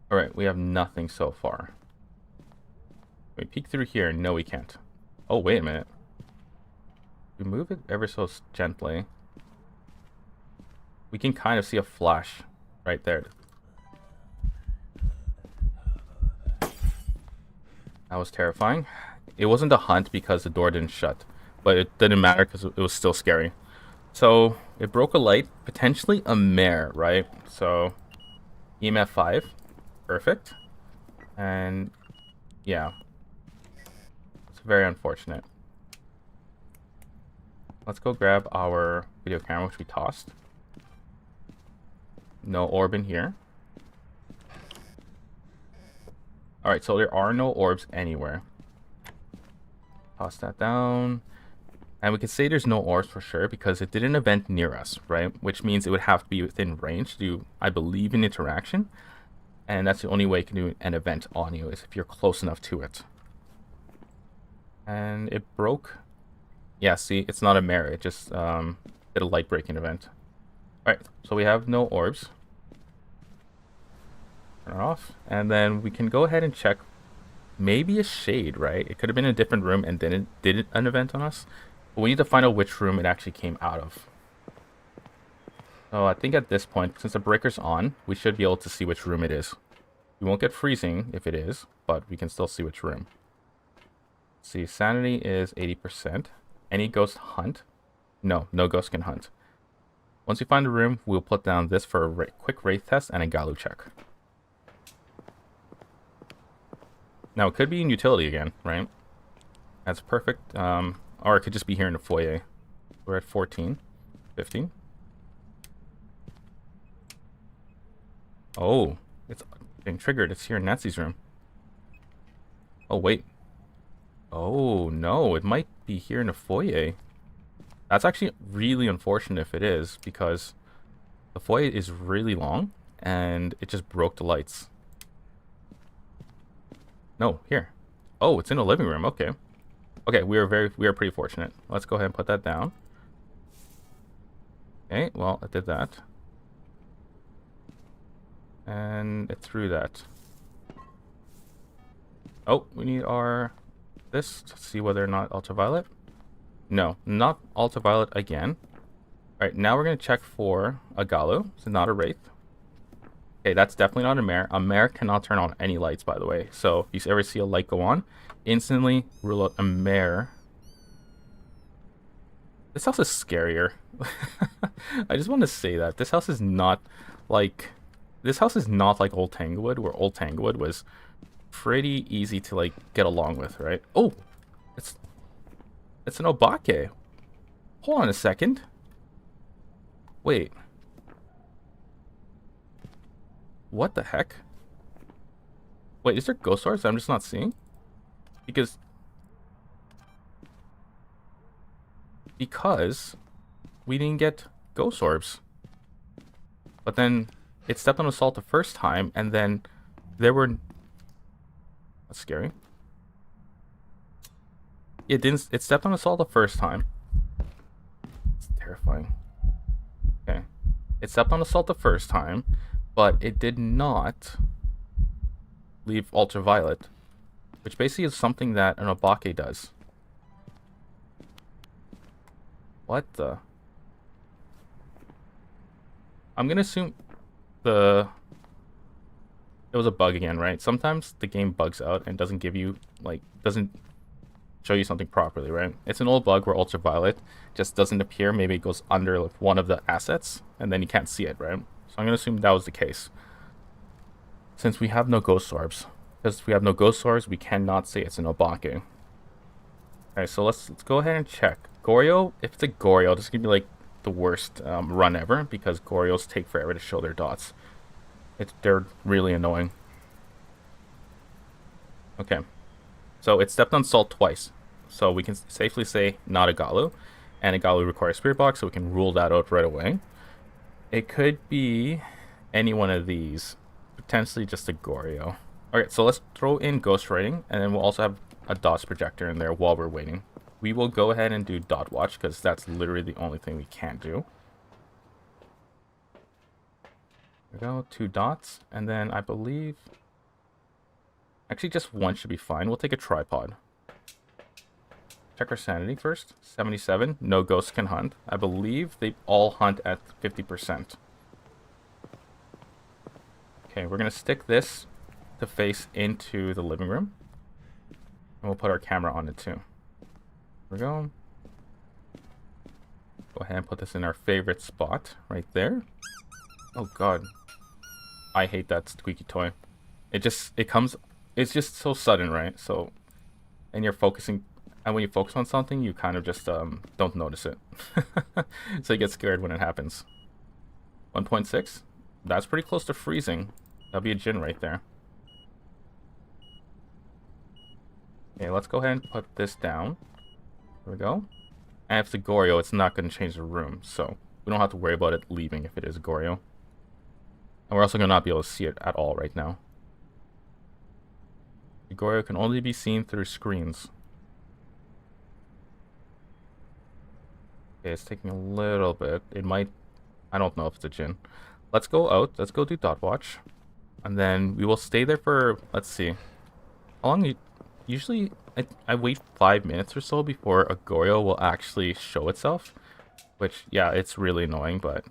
Alright, we have nothing so far. Can we peek through here? No, we can't. Oh, wait a minute. We move it ever so gently. We can kind of see a flash right there. That was terrifying. It wasn't a hunt because the door didn't shut, but it didn't matter because it was still scary. So it broke a light, potentially a mare, right? So EMF 5, perfect. And yeah, it's very unfortunate. Let's go grab our video camera, which we tossed. No orb in here. Alright, so there are no orbs anywhere. Toss that down. And we can say there's no orbs for sure because it didn't event near us, right? Which means it would have to be within range to do, I believe, an interaction. And that's the only way you can do an event on you, is if you're close enough to it. And it broke. Yeah, see, it's not a mirror. It just did a light breaking event. Alright, so we have no orbs. Turn it off. And then we can go ahead and check maybe a shade, right? It could have been a different room and then it did an event on us. But we need to find out which room it actually came out of. So I think at this point, since the breaker's on, we should be able to see which room it is. We won't get freezing if it is, but we can still see which room. See, sanity is 80%. Any ghost hunt? No, no ghost can hunt. Once we find a room, we'll put down this for a quick wraith test and a Galu check. Now, it could be in utility again, right? That's perfect. Or it could just be here in the foyer. We're at 14, 15. Oh, it's being triggered. It's here in Nancy's room. Oh, wait. Oh, no, it might be here in the foyer. That's actually really unfortunate if it is, because the foyer is really long, and it just broke the lights. No, here. Oh, it's in the living room. Okay. Okay, we are pretty fortunate. Let's go ahead and put that down. Okay, well, it did that. And it threw that. Oh, we need our this to see whether or not ultraviolet. No, not ultraviolet again. Alright, now we're gonna check for a Galu, so not a Wraith. Okay, that's definitely not a mare. A mare cannot turn on any lights, by the way. So if you ever see a light go on, instantly rule out a mare. This house is scarier. I just want to say that. This house is not like Old Tanglewood, where Old Tanglewood was pretty easy to like get along with, right? Oh, it's an Obake. Hold on a second. Wait. What the heck? Wait, is there ghost orbs I'm just not seeing? Because we didn't get ghost orbs. But then it stepped on assault the first time, and then there were... That's scary. It stepped on assault the first time. It's terrifying. Okay. It stepped on assault the first time, but it did not leave ultraviolet, which basically is something that an Obake does. What the? I'm gonna assume it was a bug again, right? Sometimes the game bugs out and doesn't give you, like, doesn't show you something properly, right? It's an old bug where ultraviolet just doesn't appear. Maybe it goes under like, one of the assets, and then you can't see it, right? So I'm gonna assume that was the case. Since we have no ghost orbs. Because if we have no ghost orbs, we cannot say it's an Obake. Okay, so let's go ahead and check. Goryo, if it's a Goryo, this is gonna be like the worst run ever, because Goryos take forever to show their dots. They're really annoying. Okay. So it stepped on salt twice. So we can safely say not a Galu. And a Galu requires Spirit Box, so we can rule that out right away. It could be any one of these. Potentially just a Goryo. Alright, so let's throw in Ghost Writing, and then we'll also have a dots projector in there while we're waiting. We will go ahead and do dot watch, because that's literally the only thing we can't do. There we go, 2 dots, and then I believe... Actually, just 1 should be fine. We'll take a tripod. Check our sanity first. 77. No ghosts can hunt. I believe they all hunt at 50%. Okay, we're going to stick this to face into the living room. And we'll put our camera on it too. There we go. Go ahead and put this in our favorite spot right there. Oh god. I hate that squeaky toy. It's just so sudden, right? So, and you're focusing, and when you focus on something, you kind of just don't notice it. So you get scared when it happens. 1.6? That's pretty close to freezing. That'll be a Jinn right there. Okay, let's go ahead and put this down. There we go. And if it's a Goryo, it's not going to change the room, so we don't have to worry about it leaving if it is a Goryo. And we're also going to not be able to see it at all right now. The Goryo can only be seen through screens. Okay, it's taking a little bit. It might... I don't know if it's a Jinn. Let's go out. Let's go do dot watch. And then we will stay there for... Let's see. How long... Usually, I wait 5 minutes or so before a Goryo will actually show itself. Which, yeah, it's really annoying, but...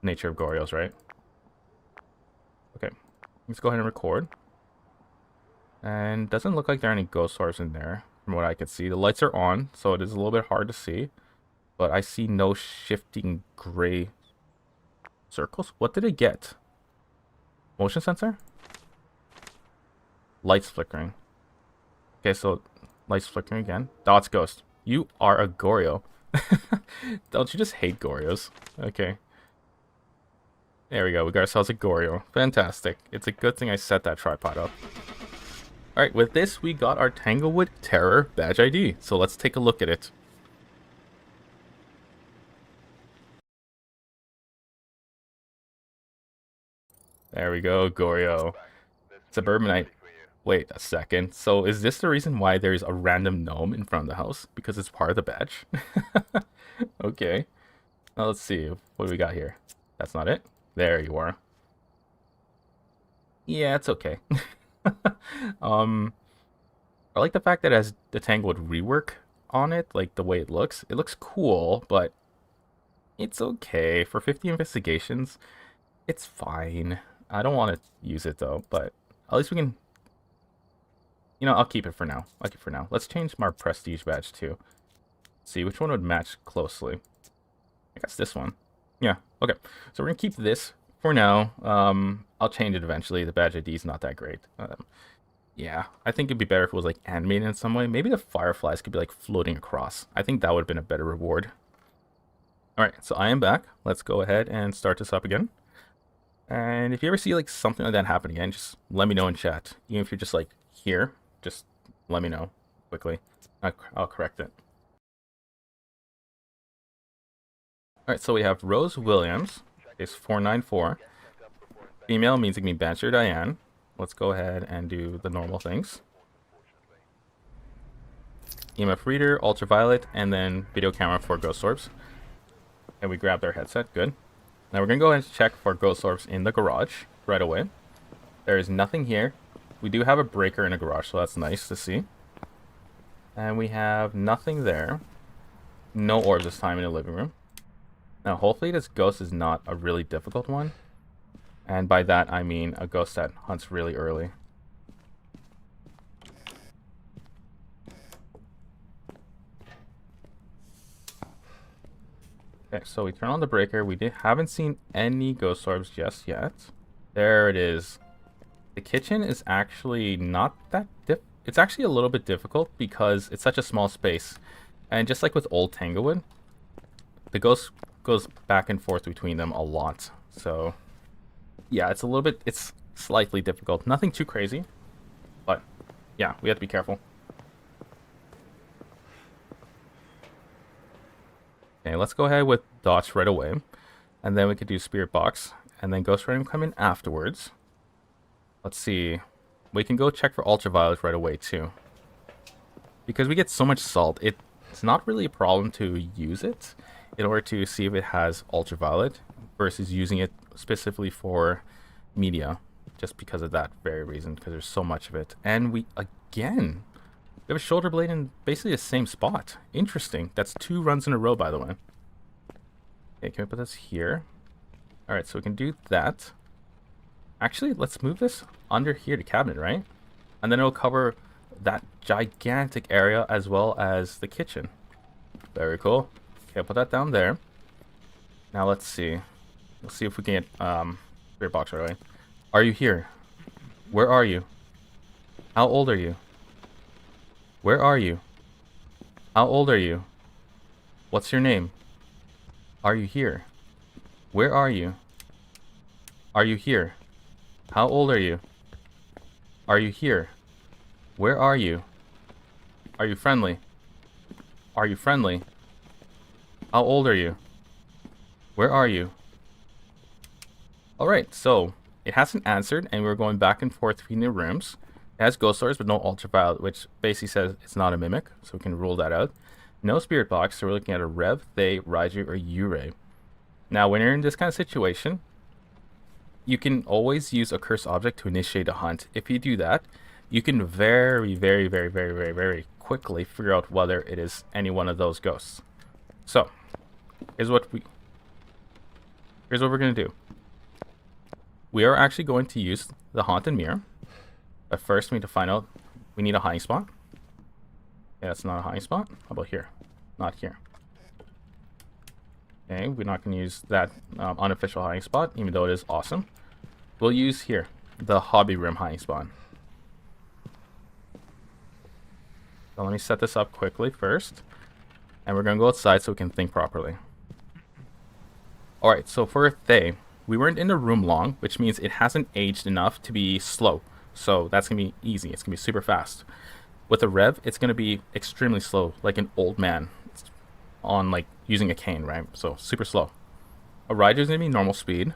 nature of Gorios, right? Okay, let's go ahead and record. And doesn't look like there are any ghost orbs in there from what I can see. The lights are on, so it is a little bit hard to see. But I see no shifting gray circles. What did it get? Motion sensor? Lights flickering. Okay, so lights flickering again. Dots ghost. You are a Goryo. Don't you just hate Gorios? Okay. There we go. We got ourselves a Goryo. Fantastic. It's a good thing I set that tripod up. Alright, with this, we got our Tanglewood Terror badge ID. So let's take a look at it. There we go, Goryo. Suburbanite. Wait a second. So is this the reason why there's a random gnome in front of the house? Because it's part of the badge? Okay. Now let's see. What do we got here? That's not it. There you are. Yeah, it's okay. I like the fact that it has the Tanglewood rework on it, like the way it looks. It looks cool, but it's okay. For 50 investigations, it's fine. I don't want to use it though, but at least we can... You know, I'll keep it for now. I'll keep it for now. Let's change my prestige badge too. See which one would match closely. I guess this one. Yeah, okay. So we're gonna keep this for now. I'll change it eventually. The badge ID is not that great. Yeah, I think it'd be better if it was like animated in some way. Maybe the fireflies could be like floating across. I think that would have been a better reward. Alright, so I am back. Let's go ahead and start this up again. And if you ever see like something like that happen again, just let me know in chat. Even if you're just like here, just let me know quickly. I'll correct it. Alright, so we have Rose Williams, is 494. Female means it can be Banshee or Diane. Let's go ahead and do the normal things. EMF reader, ultraviolet, and then video camera for ghost orbs. And we grabbed our headset, good. Now we're going to go ahead and check for ghost orbs in the garage right away. There is nothing here. We do have a breaker in a garage, so that's nice to see. And we have nothing there. No orbs this time in the living room. Now hopefully this ghost is not a really difficult one. And by that I mean a ghost that hunts really early. Okay, so we turn on the breaker. We haven't seen any ghost orbs just yet. There it is. The kitchen is actually not that it's actually a little bit difficult because it's such a small space. And just like with old Tanglewood, the ghost goes back and forth between them a lot. So yeah, it's slightly difficult. Nothing too crazy, but yeah, we have to be careful. Okay, let's go ahead with dots right away. And then we could do spirit box. And then ghost writing will come in afterwards. Let's see. We can go check for ultraviolet right away too. Because we get so much salt, it's not really a problem to use it in order to see if it has ultraviolet versus using it specifically for media. Just because of that very reason, because there's so much of it. And we have a shoulder blade in basically the same spot. Interesting. That's 2 runs in a row, by the way. Okay, can we put this here? Alright, so we can do that. Actually, let's move this under here to cabinet, right? And then it'll cover that gigantic area as well as the kitchen. Very cool. Okay, I'll put that down there. Now let's see. Let's see if we can get spirit box right away. Are you here? Where are you? How old are you? Where are you? How old are you? What's your name? Are you here? Where are you? Are you here? How old are you? Are you here? Where are you? Are you friendly? Are you friendly? How old are you? Where are you? Alright, so it hasn't answered and we're going back and forth between the rooms. It has ghost orbs but no ultraviolet, which basically says it's not a mimic, so we can rule that out. No spirit box, so we're looking at a Rev, Thay, Raiju, or Yurei. Now when you're in this kind of situation, you can always use a cursed object to initiate a hunt. If you do that, you can very quickly figure out whether it is any one of those ghosts. So, here's what we... here's what we're going to do. We are actually going to use the haunted mirror. But first, we need to find out, we need a hiding spot. Yeah, that's not a hiding spot. How about here? Not here. Okay, we're not going to use that unofficial hiding spot, even though it is awesome. We'll use here, the hobby room hiding spot. So let me set this up quickly first. And we're going to go outside so we can think properly. Alright, so for Thay, we weren't in the room long, which means it hasn't aged enough to be slow. So that's going to be easy. It's going to be super fast. With a Rev, it's going to be extremely slow, like an old man on like using a cane, right? So super slow. A Rider is going to be normal speed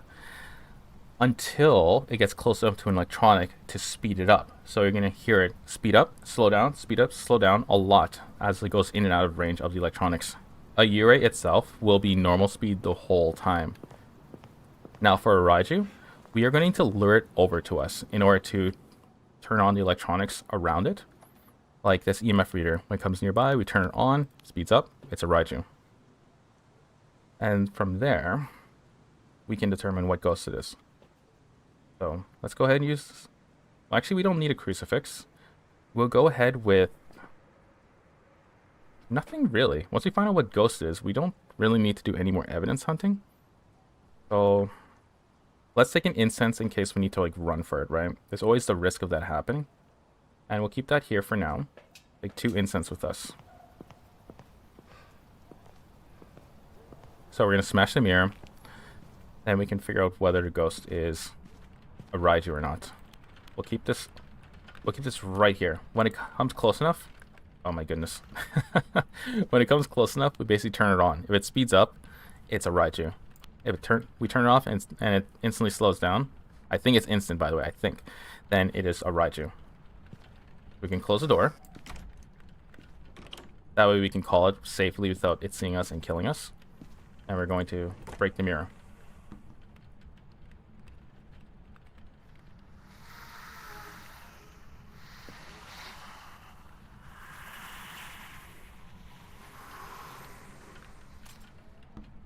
until it gets close enough to an electronic to speed it up. So you're going to hear it speed up, slow down, slow down a lot as it goes in and out of range of the electronics. A Yurei itself will be normal speed the whole time. Now for a Raiju, we are going to lure it over to us in order to turn on the electronics around it. Like this EMF reader, when it comes nearby, we turn it on, speeds up, it's a Raiju. And from there, we can determine what ghost it is. So let's go ahead and use this. Well, actually, we don't need a crucifix. We'll go ahead with nothing really. Once we find out what ghost it is, we don't really need to do any more evidence hunting. So let's take an incense in case we need to like run for it, right? There's always the risk of that happening. And we'll keep that here for now. Take 2 incense with us. So we're going to smash the mirror. And we can figure out whether the ghost is a Raiju or not. We'll keep this right here. When it comes close enough, oh my goodness. When it comes close enough, we basically turn it on. If it speeds up, it's a Raiju. If we turn it off and it instantly slows down, I think it's instant by the way, I think, then it is a Raiju. We can close the door. That way we can call it safely without it seeing us and killing us. And we're going to break the mirror.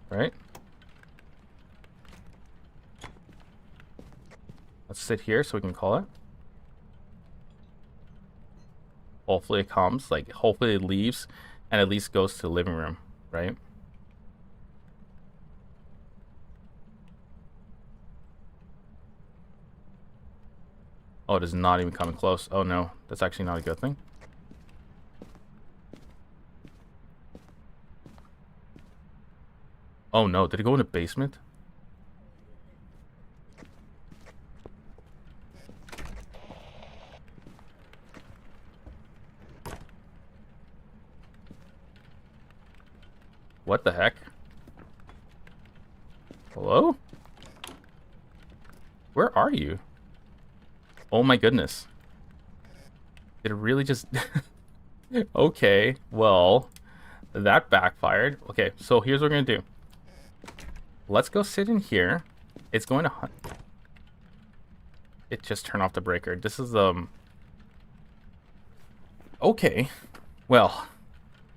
Right? Let's sit here so we can call it. Hopefully it comes, like hopefully it leaves and at least goes to the living room, right? Oh, it is not even coming close. Oh no, that's actually not a good thing. Oh no, did it go in the basement? What the heck? Hello? Where are you? Oh my goodness. Did it really just... Okay, well, that backfired. Okay, so here's what we're gonna do. Let's go sit in here. It's going to hunt. It just turned off the breaker. This is, okay. Well,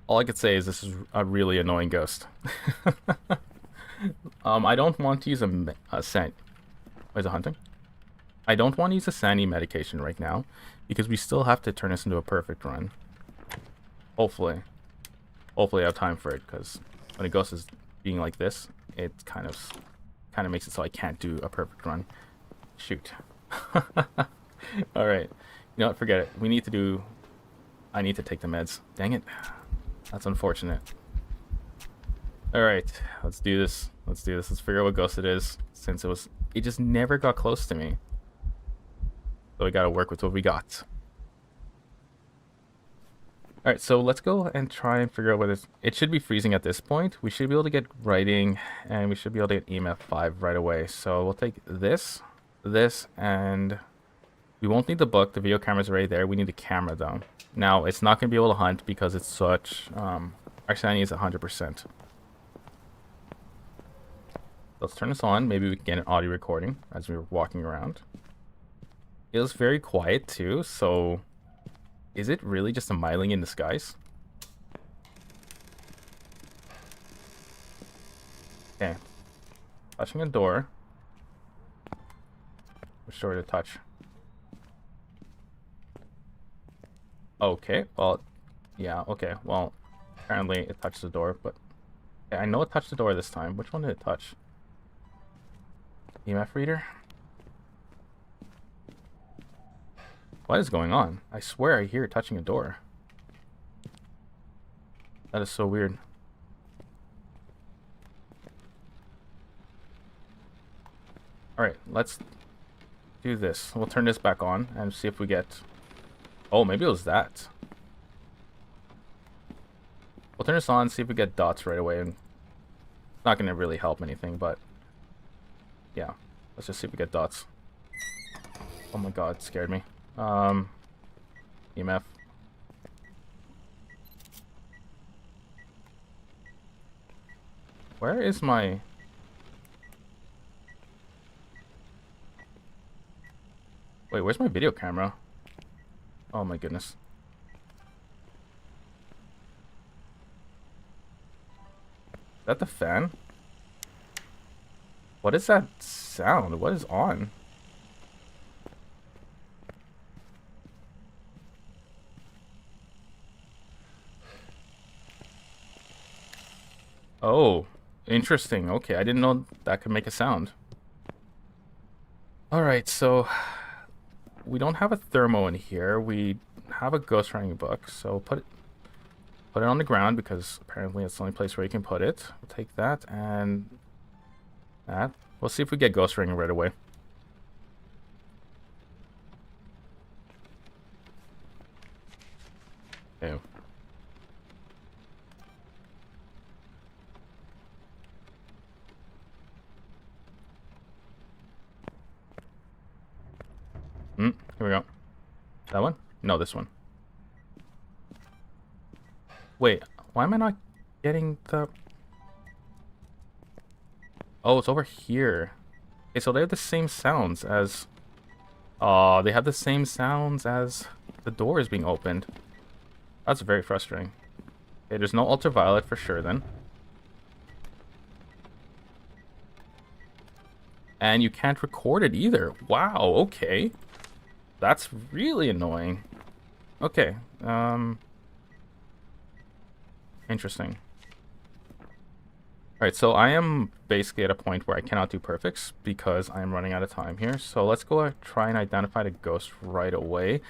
all I could say is this is a really annoying ghost. I don't want to use a Sandy. Wait, is it hunting? I don't want to use a Sandy medication right now because we still have to turn this into a perfect run. Hopefully I have time for it because when a ghost is being like this, it kind of makes it so I can't do a perfect run. Shoot. All right. You know what? Forget it. I need to take the meds. Dang it. That's unfortunate. All right. Let's do this. Let's figure out what ghost it is since it just never got close to me. So we got to work with what we got. All right, so let's go and try and figure out whether it should be freezing at this point. We should be able to get writing, and we should be able to get EMF 5 right away. So we'll take this, and we won't need the book. The video camera's right there. We need the camera, though. Now, it's not going to be able to hunt because it's such... our sanity is 100%. Let's turn this on. Maybe we can get an audio recording as we were walking around. It was very quiet, too, so... Is it really just a myling in disguise? Okay. Touching a door. Which door to touch? Okay, well, yeah, okay, well, apparently it touched the door, but I know it touched the door this time. Which one did it touch? EMF reader? What is going on? I swear I hear it touching a door. That is so weird. Alright, let's do this. We'll turn this back on and see if we get... Oh, maybe it was that. We'll turn this on and see if we get dots right away. And it's not going to really help anything, but... Yeah, let's just see if we get dots. Oh my god, it scared me. EMF. Where is my... Wait, where's my video camera? Oh my goodness. Is that the fan? What is that sound? What is on? Oh, interesting. Okay, I didn't know that could make a sound. Alright, so we don't have a thermo in here. We have a ghostwriting book, so put it on the ground because apparently it's the only place where you can put it. We'll take that and that. We'll see if we get ghostwriting right away. Ew. Here we go. That one? No, this one. Wait, why am I not getting the... Oh, it's over here. Okay, so they have the same sounds as... they have the same sounds as the door is being opened. That's very frustrating. Okay, there's no ultraviolet for sure then. And you can't record it either. Wow, okay. That's really annoying. Okay, interesting. Alright, so I am basically at a point where I cannot do perfects because I'm running out of time here. So let's go try and identify the ghost right away.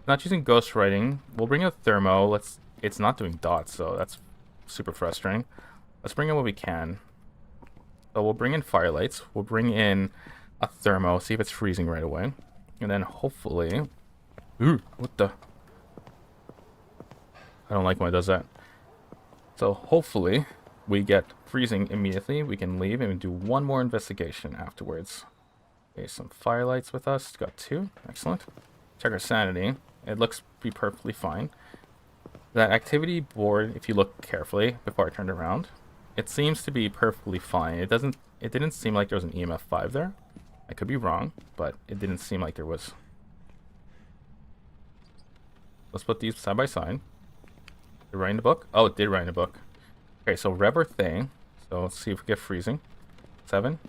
Not using ghost writing. We'll bring a thermo. It's not doing dots, so that's super frustrating. Let's bring in what we can. So we'll bring in firelights. We'll bring in a thermo, see if it's freezing right away. And then hopefully... Ooh, what the... I don't like when it does that. So hopefully we get freezing immediately. We can leave and do one more investigation afterwards. Okay, some firelights with us. Got 2. Excellent. Check our sanity. It looks to be perfectly fine. That activity board, if you look carefully before I turned around, it seems to be perfectly fine. It didn't seem like there was an EMF 5 there. I could be wrong, but it didn't seem like there was. Let's put these side by side. Did it write in the book? Oh, it did write in the book. Okay, so rev or thing. So let's see if we get freezing. 7.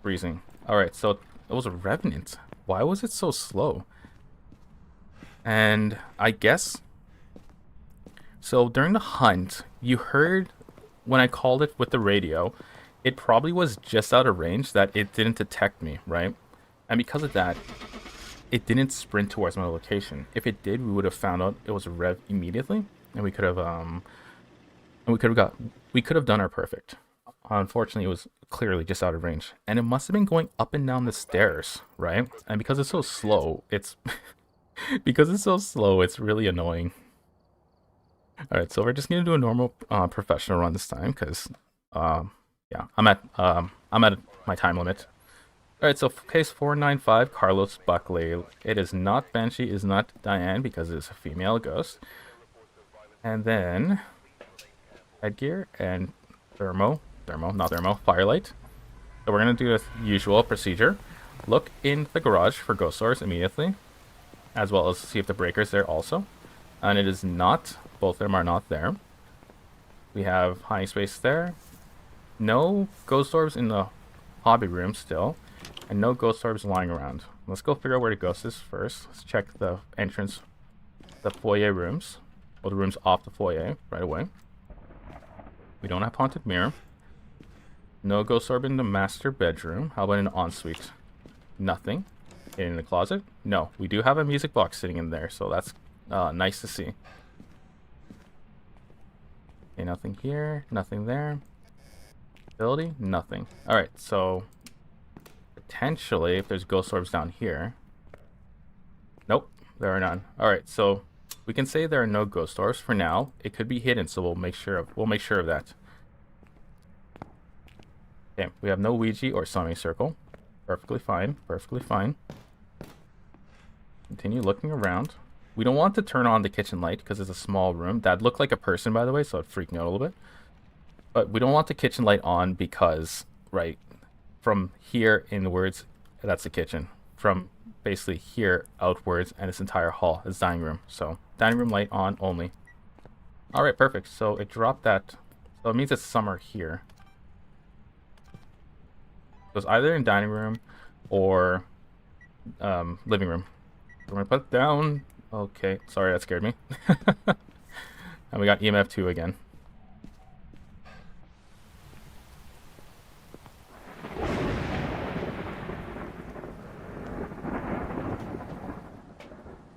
Freezing. Alright, so it was a revenant. Why was it so slow? And I guess... So during the hunt, you heard when I called it with the radio, it probably was just out of range that it didn't detect me, right? And because of that, it didn't sprint towards my location. If it did, we would have found out it was a rev immediately, and we could have done our perfect. Unfortunately, it was clearly just out of range, and it must have been going up and down the stairs, right? And because it's so slow, it's it's really annoying. All right, so we're just gonna do a normal professional run this time because yeah, I'm at my time limit. All right, so case 495, Carlos Buckley. It is not Banshee, is not Diane because it is a female ghost. And then headgear and firelight. So we're gonna do the usual procedure. Look in the garage for ghost doors immediately, as well as see if the breaker's there also. And it is not, both of them are not there. We have hiding space there. No ghost orbs in the hobby room still, and no ghost orbs lying around. Let's go figure out where the ghost is first. Let's check the entrance, the foyer rooms, or the rooms off the foyer right away. We don't have haunted mirror. No ghost orb in the master bedroom. How about in the ensuite? Nothing. In the closet? No. We do have a music box sitting in there, so that's nice to see. Okay, nothing here. Nothing there. Ability? Nothing. Alright, so potentially, if there's ghost orbs down here. Nope, there are none. Alright, so we can say there are no ghost orbs for now. It could be hidden, so we'll make sure of that. Okay, we have no Ouija or summoning circle. Perfectly fine. Perfectly fine. Continue looking around. We don't want to turn on the kitchen light because it's a small room. That looked like a person, by the way, so it freaked me out a little bit. But we don't want the kitchen light on because, right, from here inwards, that's the kitchen. From basically here outwards, and this entire hall is dining room. So, dining room light on only. Alright, perfect. So, it dropped that. So, it means it's summer here. So it's either in dining room or living room. I'm going to put it down. Okay, sorry, that scared me. And we got EMF 2 again.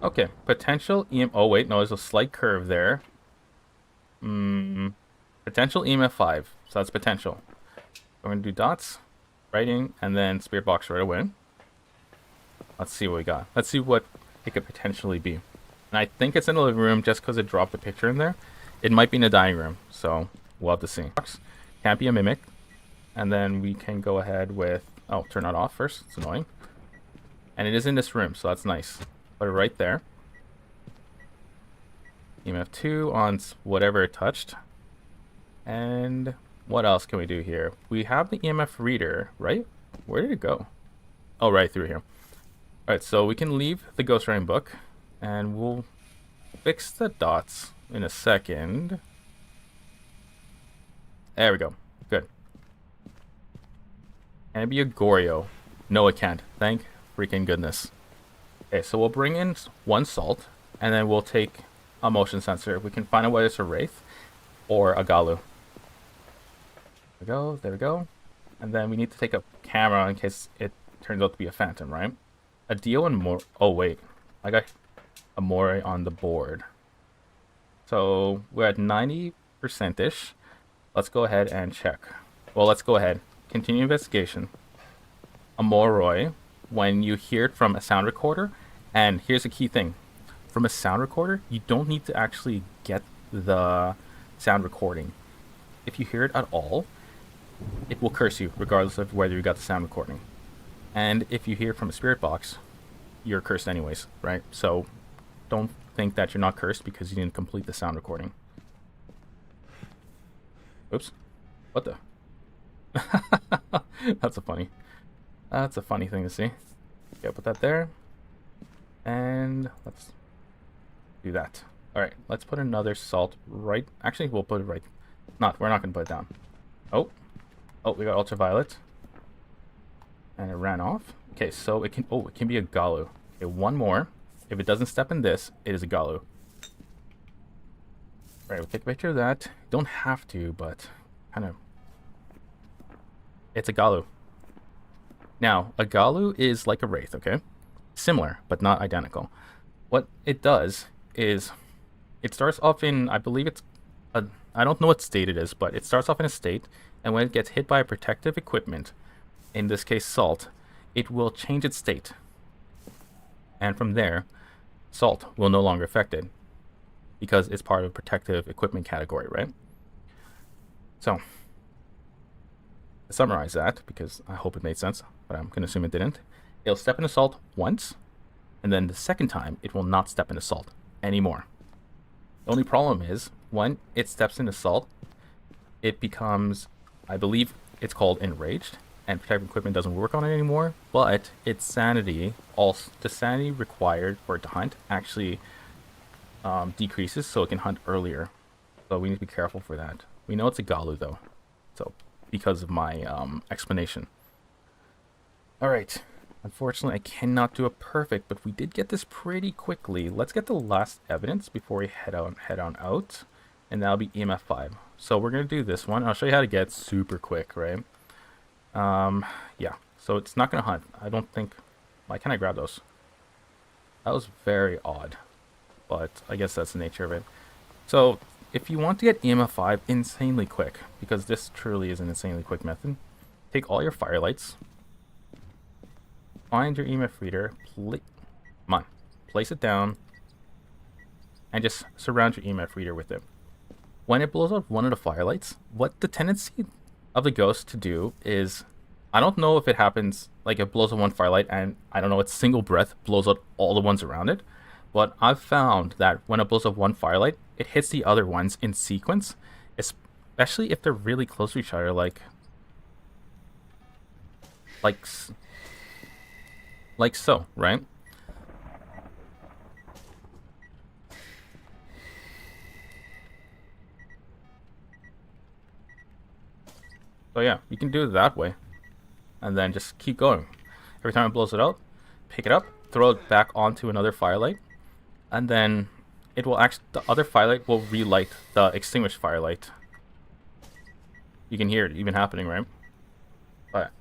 Okay, potential EMF... Oh, wait, no, there's a slight curve there. Potential EMF 5, so that's potential. We're going to do dots. Writing, and then spirit box right away. Let's see what we got. Let's see what it could potentially be. And I think it's in the living room just because it dropped a picture in there. It might be in the dining room, so we'll have to see. Can't be a mimic. And then we can go ahead with... Oh, turn that off first. It's annoying. And it is in this room, so that's nice. Put it right there. EMF 2 on whatever it touched. And... what else can we do here? We have the EMF reader, right? Where did it go? Oh, right through here. Alright, so we can leave the ghost writing book, and we'll fix the dots in a second. There we go. Good. Can it be a Goryo? No, it can't. Thank freaking goodness. Okay, so we'll bring in one salt, and then we'll take a motion sensor. We can find out whether it's a Wraith or a Galu. There we go. And then we need to take a camera in case it turns out to be a phantom, right? A Dio and more. Oh, wait. I got a More on the board. So we're at 90%-ish. Let's go ahead and check. Well, let's go ahead. Continue investigation. A Moroi, when you hear it from a sound recorder, and here's a key thing. From a sound recorder, you don't need to actually get the sound recording. If you hear it at all, it will curse you, regardless of whether you got the sound recording. And if you hear from a spirit box, you're cursed anyways, right? So don't think that you're not cursed because you didn't complete the sound recording. Oops. What the? That's a funny thing to see. Okay, put that there. And let's do that. Alright, let's put another salt right... Actually, we'll put it right... We're not going to put it down. Oh, we got ultraviolet. And it ran off. Okay, so it can... Oh, it can be a Galu. Okay, one more. If it doesn't step in this, it is a Galu. Alright, we'll take a picture of that. Don't have to, but kind of... It's a Galu. Now, a Galu is like a Wraith, okay? Similar, but not identical. What it does is... It starts off in... I believe it's... I don't know what state it is, but it starts off in a state, and when it gets hit by a protective equipment, in this case salt, it will change its state. And from there, salt will no longer affect it, because it's part of a protective equipment category, right? So, to summarize that, because I hope it made sense, but I'm going to assume it didn't. It'll step into salt once, and then the second time, it will not step into salt anymore. The only problem is, when it steps into salt, it becomes, I believe it's called enraged, and protective equipment doesn't work on it anymore, but its sanity, the sanity required for it to hunt, actually decreases, so it can hunt earlier. So we need to be careful for that. We know it's a Galu, though, so because of my explanation. All right. Unfortunately, I cannot do it perfect, but we did get this pretty quickly. Let's get the last evidence before we head on out, and that'll be EMF 5. So we're gonna do this one. I'll show you how to get super quick, right? Yeah. So it's not gonna hunt. I don't think. Why can't I grab those? That was very odd, but I guess that's the nature of it. So if you want to get EMF 5 insanely quick, because this truly is an insanely quick method, take all your firelights. Find your EMF reader, place it down, and just surround your EMF reader with it. When it blows out one of the firelights, what the tendency of the ghost to do is, I don't know if it happens, like it blows out one firelight and I don't know, it's single breath, blows out all the ones around it, but I've found that when it blows out one firelight, it hits the other ones in sequence, especially if they're really close to each other, like so, right? So yeah, you can do it that way. And then just keep going. Every time it blows it out, pick it up, throw it back onto another firelight, and then it will actually, the other firelight will relight the extinguished firelight. You can hear it even happening, right? But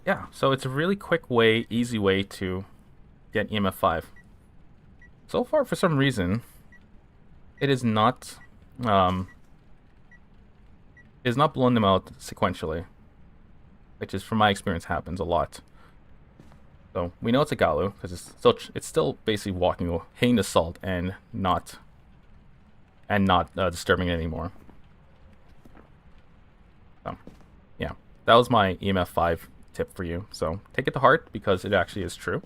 yeah, so it's a really quick way, easy way to get EMF 5. So far, for some reason, it is not blowing them out sequentially, which is, from my experience, happens a lot. So we know it's a Galu because it's still basically walking, hitting the salt and not disturbing it anymore. So yeah, that was my EMF 5 tip for you. So take it to heart because it actually is true.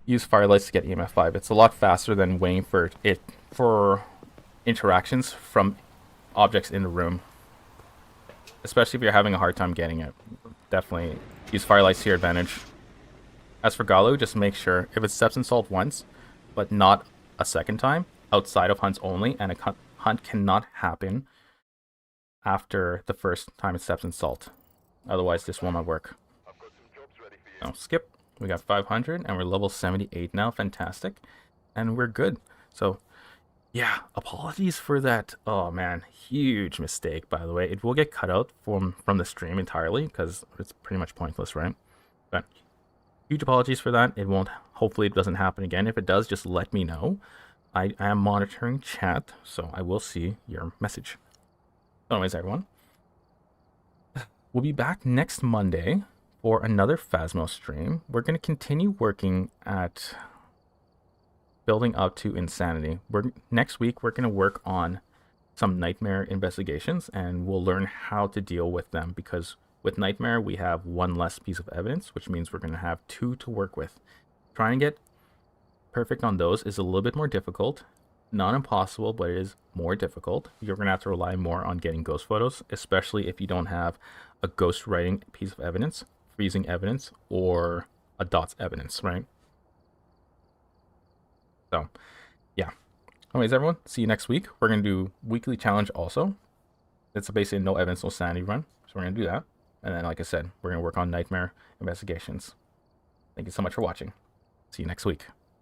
Use firelights to get EMF 5. It's a lot faster than waiting for interactions from objects in the room. Especially if you're having a hard time getting it. Definitely use firelights to your advantage. As for Galu, just make sure if it steps in salt once, but not a second time, outside of hunts only, and a hunt cannot happen after the first time it steps in salt. Otherwise, this will not work. I've got some jobs ready for you. Now, skip. We got 500, and we're level 78 now. Fantastic. And we're good. So, yeah, apologies for that. Oh, man, huge mistake, by the way. It will get cut out from the stream entirely, because it's pretty much pointless, right? But huge apologies for that. It won't, hopefully it doesn't happen again. If it does, just let me know. I am monitoring chat, so I will see your message. Anyways, everyone, we'll be back next Monday for another Phasmo stream. We're going to continue working at building up to insanity. Next week, we're going to work on some nightmare investigations, and we'll learn how to deal with them, because with nightmare, we have one less piece of evidence, which means we're going to have 2 to work with. Trying to get perfect on those is a little bit more difficult. Not impossible, but it is more difficult. You're going to have to rely more on getting ghost photos, especially if you don't have a ghost writing piece of evidence, freezing evidence, or a dots evidence, right? So, yeah. Anyways, everyone, see you next week. We're going to do weekly challenge also. It's basically no evidence, no sanity run. So we're going to do that. And then, like I said, we're going to work on nightmare investigations. Thank you so much for watching. See you next week.